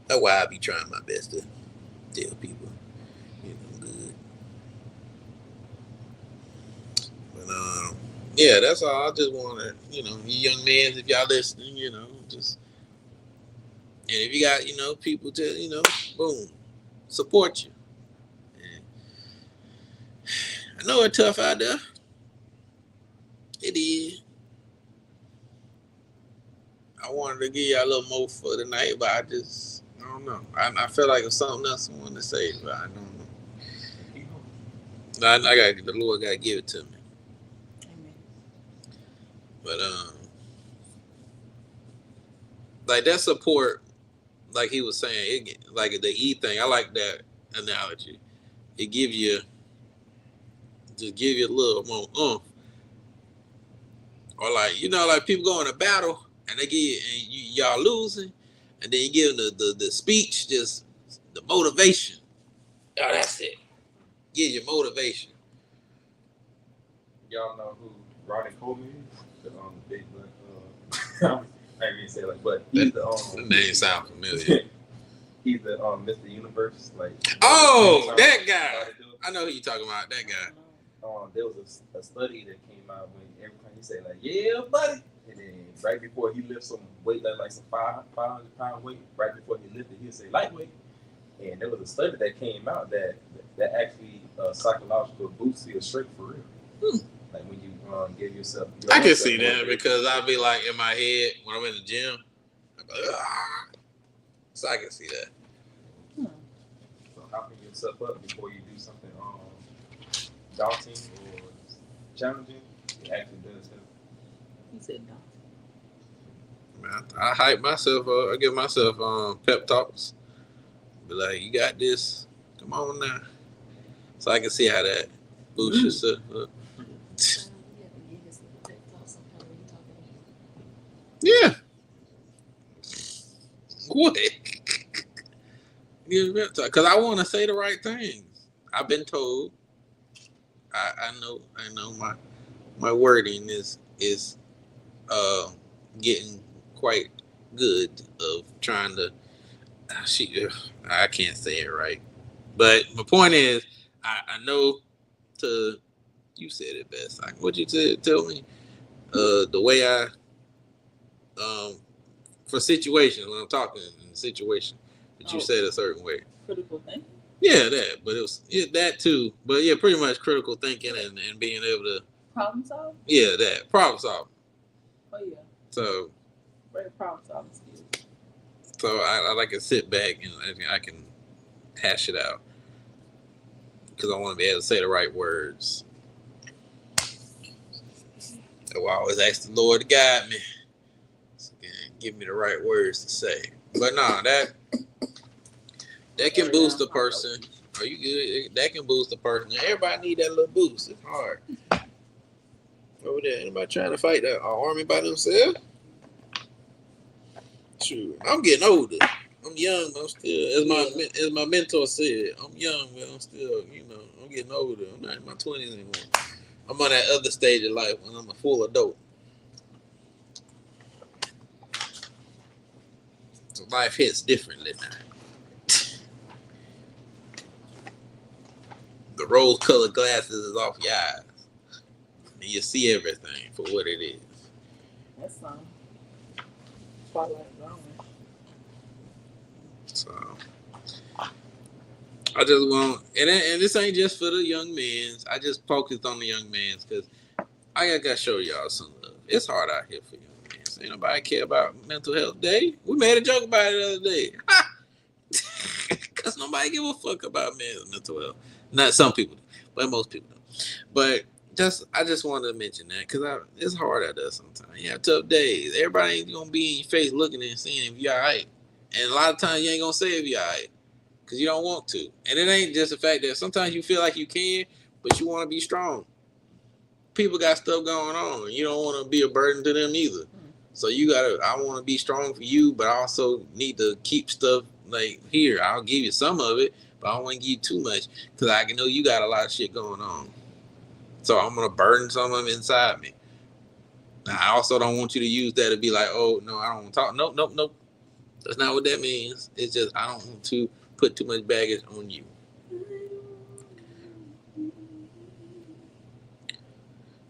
That's why I be trying my best to tell people, good. But yeah, that's all. I just want to, you young men, if y'all listening, just, and if you got, people to, boom, support you. And I know it's tough out there. It is. I wanted to give y'all a little more for tonight, but I don't know. I feel like it's something else I wanted to say, but I don't know. The Lord got to give it to me. Amen. But like that support, like he was saying, like the E thing. I like that analogy. It gives you a little more oomph. Or like like people go in a battle and they y'all losing, and then you give them the speech, just the motivation. Oh, that's it. Give you motivation. Y'all know who Ronnie Coleman is? The big black. I didn't even say like, but he's the name sound familiar. He's the Mr. Universe, like. Oh, that guy! I know who you talking about. That guy. There was a study that came out when every time he say like, "Yeah, buddy," and then right before he lifts some weight, like some 500-pound weight, right before he lifted, he'd say lightweight. And there was a study that came out that actually psychological boosts your strength for real. Like when you give yourself. I can see that because I'll be like in my head when I'm in the gym. I'm like, ah. So I can see that. So hyping yourself up before you do something daunting or challenging, it actually does help. He said daunting. Man, I hype myself up. I give myself pep talks. Be like, you got this. Come on now. So I can see how that boosts yourself up. Yeah. What? Because I want to say the right things. I've been told. I know my wording is getting quite good of trying to. I can't say it right, but my point is, I know to. You said it best. Like, what you tell me? The way I for situations when I'm talking in a situation, but you said a certain way. Critical thinking. Yeah, that. But it was that too. But yeah, pretty much critical thinking and being able to problem solve. Yeah, that problem solving. Oh yeah. So. Great problem solving skills. So I like to sit back and I can hash it out because I want to be able to say the right words. So I always ask the Lord to guide me, so he can give me the right words to say. But no, that can boost a person. Are you good? That can boost a person. Everybody need that little boost. It's hard. Over there, anybody trying to fight an army by themselves? True. I'm getting older. I'm young, but I'm still, as my mentor said, I'm young, but I'm still, I'm getting older. I'm not in my 20s anymore. I'm on that other stage of life when I'm a full adult. So life hits differently now. The rose-colored glasses is off your eyes, and you see everything for what it is. That's Twilight Zone. So I just want, and this ain't just for the young men. I just focused on the young men because I gotta show y'all some love. It's hard out here for young men. Ain't nobody care about mental health day. We made a joke about it the other day. Because nobody give a fuck about mental health. Not some people, but most people don't. But I just wanted to mention that because it's hard out there sometimes. You have tough days. Everybody ain't gonna be in your face looking and seeing if you all right. And a lot of times you ain't gonna say if you all right because you don't want to. And it ain't just the fact that sometimes you feel like you can, but you want to be strong. People got stuff going on. You don't want to be a burden to them either. So I want to be strong for you, but I also need to keep stuff like here. I'll give you some of it, but I don't want to give you too much because I know you got a lot of shit going on. So I'm going to burden some of them inside me. Now, I also don't want you to use that to be like, oh, no, I don't want to talk. Nope. That's not what that means. It's just I don't want to put too much baggage on you.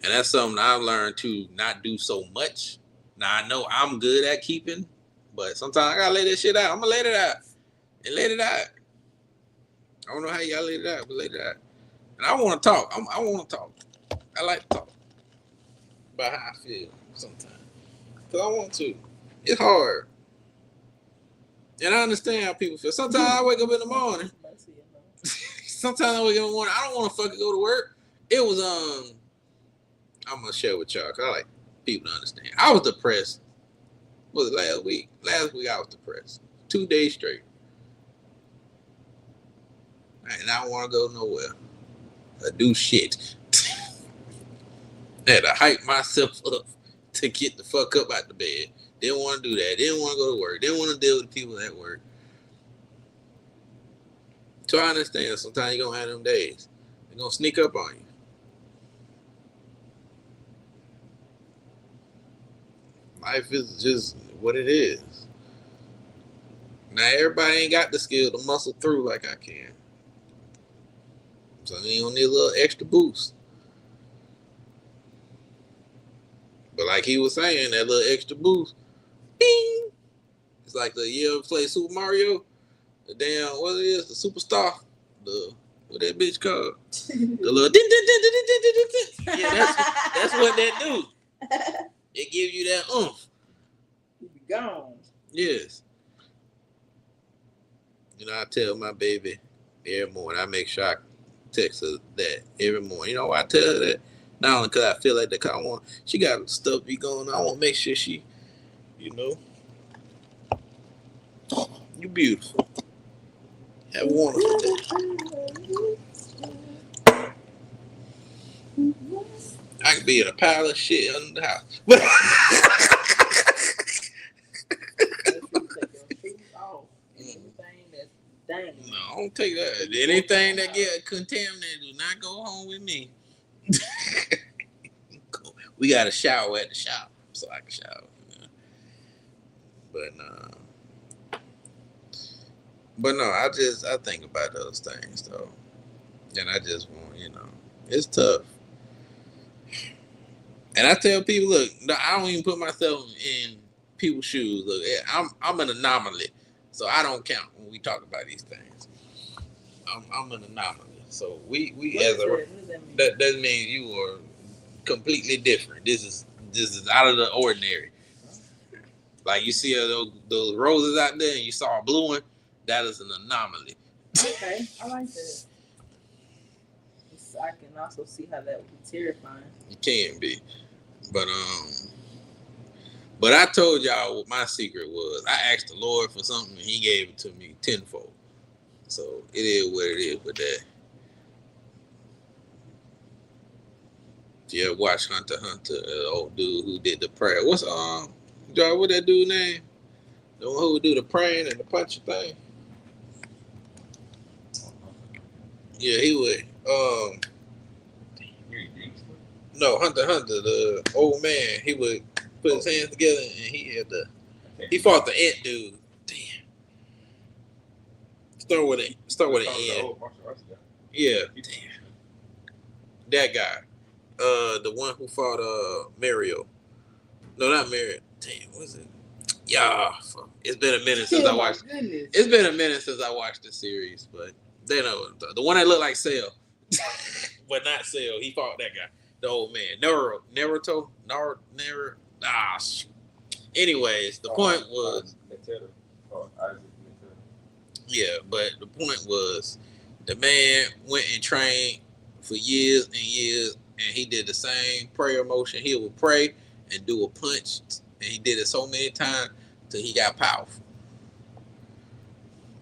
And that's something I've learned to not do so much. Now, I know I'm good at keeping, but sometimes I got to lay that shit out. I'm going to let it out and let it out. I don't know how y'all let it out, but let it out. And I want to talk. I want to talk. I like to talk about how I feel sometimes. Because I want to. It's hard. And I understand how people feel. Sometimes I wake up in the morning. Sometimes I wake up in the morning. I don't want to fucking go to work. It was, I'm going to share with y'all because I like people to understand. I was depressed. Was it last week? Last week I was depressed. 2 days straight. And I don't want to go nowhere. I do shit. I had to hype myself up to get the fuck up out the bed. Didn't want to do that. Didn't want to go to work. Didn't want to deal with people at work. So I understand sometimes you're going to have them days. They're going to sneak up on you. Life is just what it is. Now, everybody ain't got the skill to muscle through like I can. So you don't need a little extra boost. But like he was saying, that little extra boost, ding! It's like you ever play Super Mario? The damn, what it is, the Superstar? What that bitch called? The little din din din din din din din din. Yeah, that's what that do. It gives you that oomph. You be gone. Yes. You know, I tell my baby every morning, I make sure I text her that every morning. You know why I tell her that? Not only because I feel like that, because she got stuff be going on. I want to make sure she, you beautiful. Have a wonderful day. I could be in a pile of shit under the house. No, I don't take that. Anything that get contaminated do not go home with me. We got a shower at the shop, so I can shower. But no, I think about those things though, and I just want, it's tough. And I tell people, look, I don't even put myself in people's shoes. Look, I'm an anomaly, so I don't count when we talk about these things. I'm an anomaly. So we that doesn't mean you are completely different. This is out of the ordinary. Like you see those roses out there, and you saw a blue one. That is an anomaly. Okay, I like that. I can also see how that would be terrifying. You can be, but I told y'all what my secret was. I asked the Lord for something, and He gave it to me tenfold. So it is what it is with that. If you ever watch Hunter, the old dude who did the prayer. What's John? What that dude name? The one who would do the praying and the punch thing. Yeah, he would. No, Hunter, the old man. He would put his hands together and he fought the ant dude. Damn. Start with an N. Yeah. Damn. That guy. The one who fought Mario. No, not Mario. Damn, what is it? Yeah. It's been a minute since I watched. It's been a minute since I watched the series, but they know the one that looked like Cell, but not Cell. He fought that guy, the old man. Naruto. Anyways, the point was. Yeah, but the point was, the man went and trained for years and years, and he did the same prayer motion. He would pray and do a punch, and he did it so many times till he got powerful.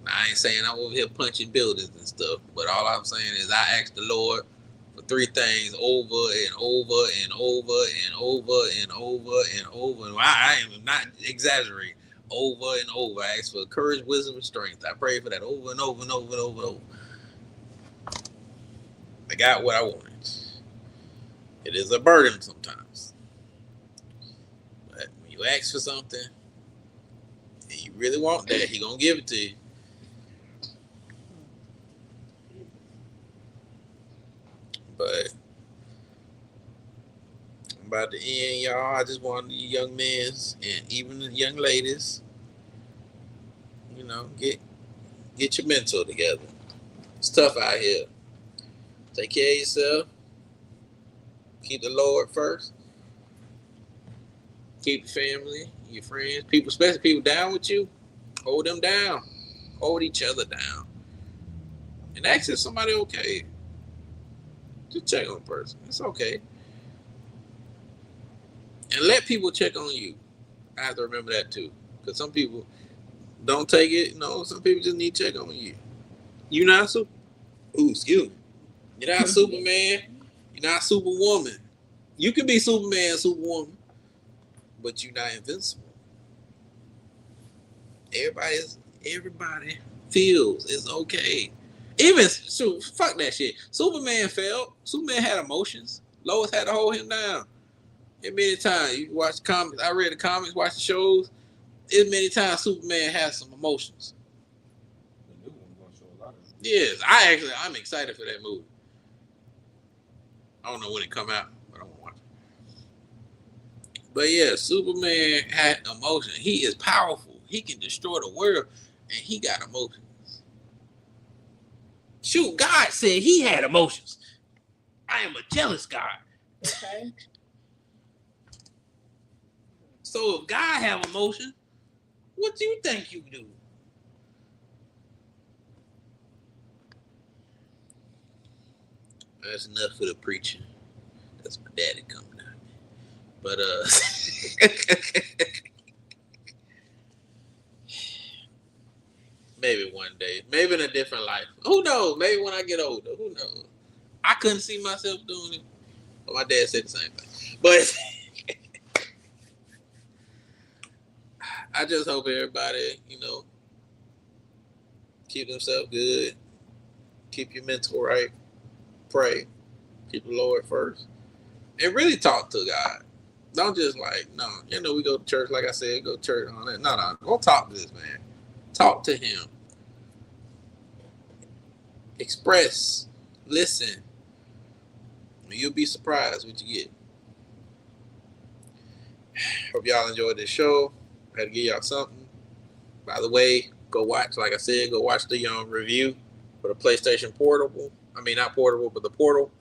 Now, I ain't saying I'm over here punching buildings and stuff, but all I'm saying is I asked the Lord for 3 things over and over and over and over and over and over. And I am not exaggerating. Over and over. I asked for courage, wisdom, and strength. I prayed for that over and over and over and over and over. I got what I wanted. It is a burden sometimes. But when you ask for something and you really want that, He gonna give it to you. But I'm about to end, y'all. I just want you young men and even the young ladies, get your mental together. It's tough out here. Take care of yourself. Keep the Lord first. Keep your family, your friends, people, especially people down with you. Hold them down. Hold each other down. And ask if somebody okay. Just check on a person. It's okay. And let people check on you. I have to remember that too. Because some people don't take it. Some people just need to check on you. You're not excuse me. You're not Superman. You're not Superwoman. You can be Superman, Superwoman, but you're not invincible. Everybody feels it's okay. Even fuck that shit. Superman failed. Superman had emotions. Lois had to hold him down. And many times you watch the comics. I read the comics, watch the shows. As many times Superman has some emotions. Yes, I'm excited for that movie. I don't know when it come out, but I'm gonna watch it. But yeah, Superman had emotion. He is powerful. He can destroy the world, and he got emotions. Shoot, God said he had emotions. I am a jealous God. Okay. So if God have emotion, what do you think you do? That's enough for the preacher. That's my daddy coming out. But maybe one day, maybe in a different life. Who knows? Maybe when I get older. Who knows? I couldn't see myself doing it. But my dad said the same thing. But I just hope everybody, keep themselves good. Keep your mental right. Pray. Keep the Lord first. And really talk to God. Don't just we go to church, like I said, go to church and all that. No. Go talk to this man. Talk to him. Express. Listen. You'll be surprised what you get. Hope y'all enjoyed this show. I had to give y'all something. By the way, go watch the review for the PlayStation Portable. I mean, not portable, but the Portal.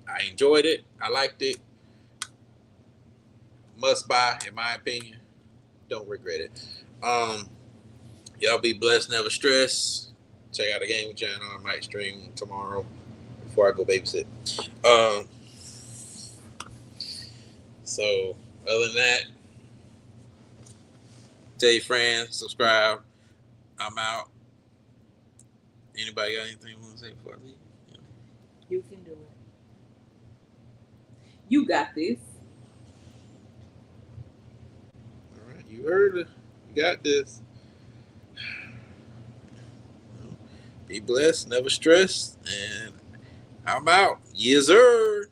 I enjoyed it. I liked it. Must buy, in my opinion. Don't regret it. Y'all be blessed, never stress. Check out the gaming channel. I might stream tomorrow before I go babysit. So, other than that, tell your friends, subscribe. I'm out. Anybody got anything you want to say before I leave? You can do it. You got this. All right, you heard it. You got this. Be blessed, never stress, and I'm out. Yes, sir.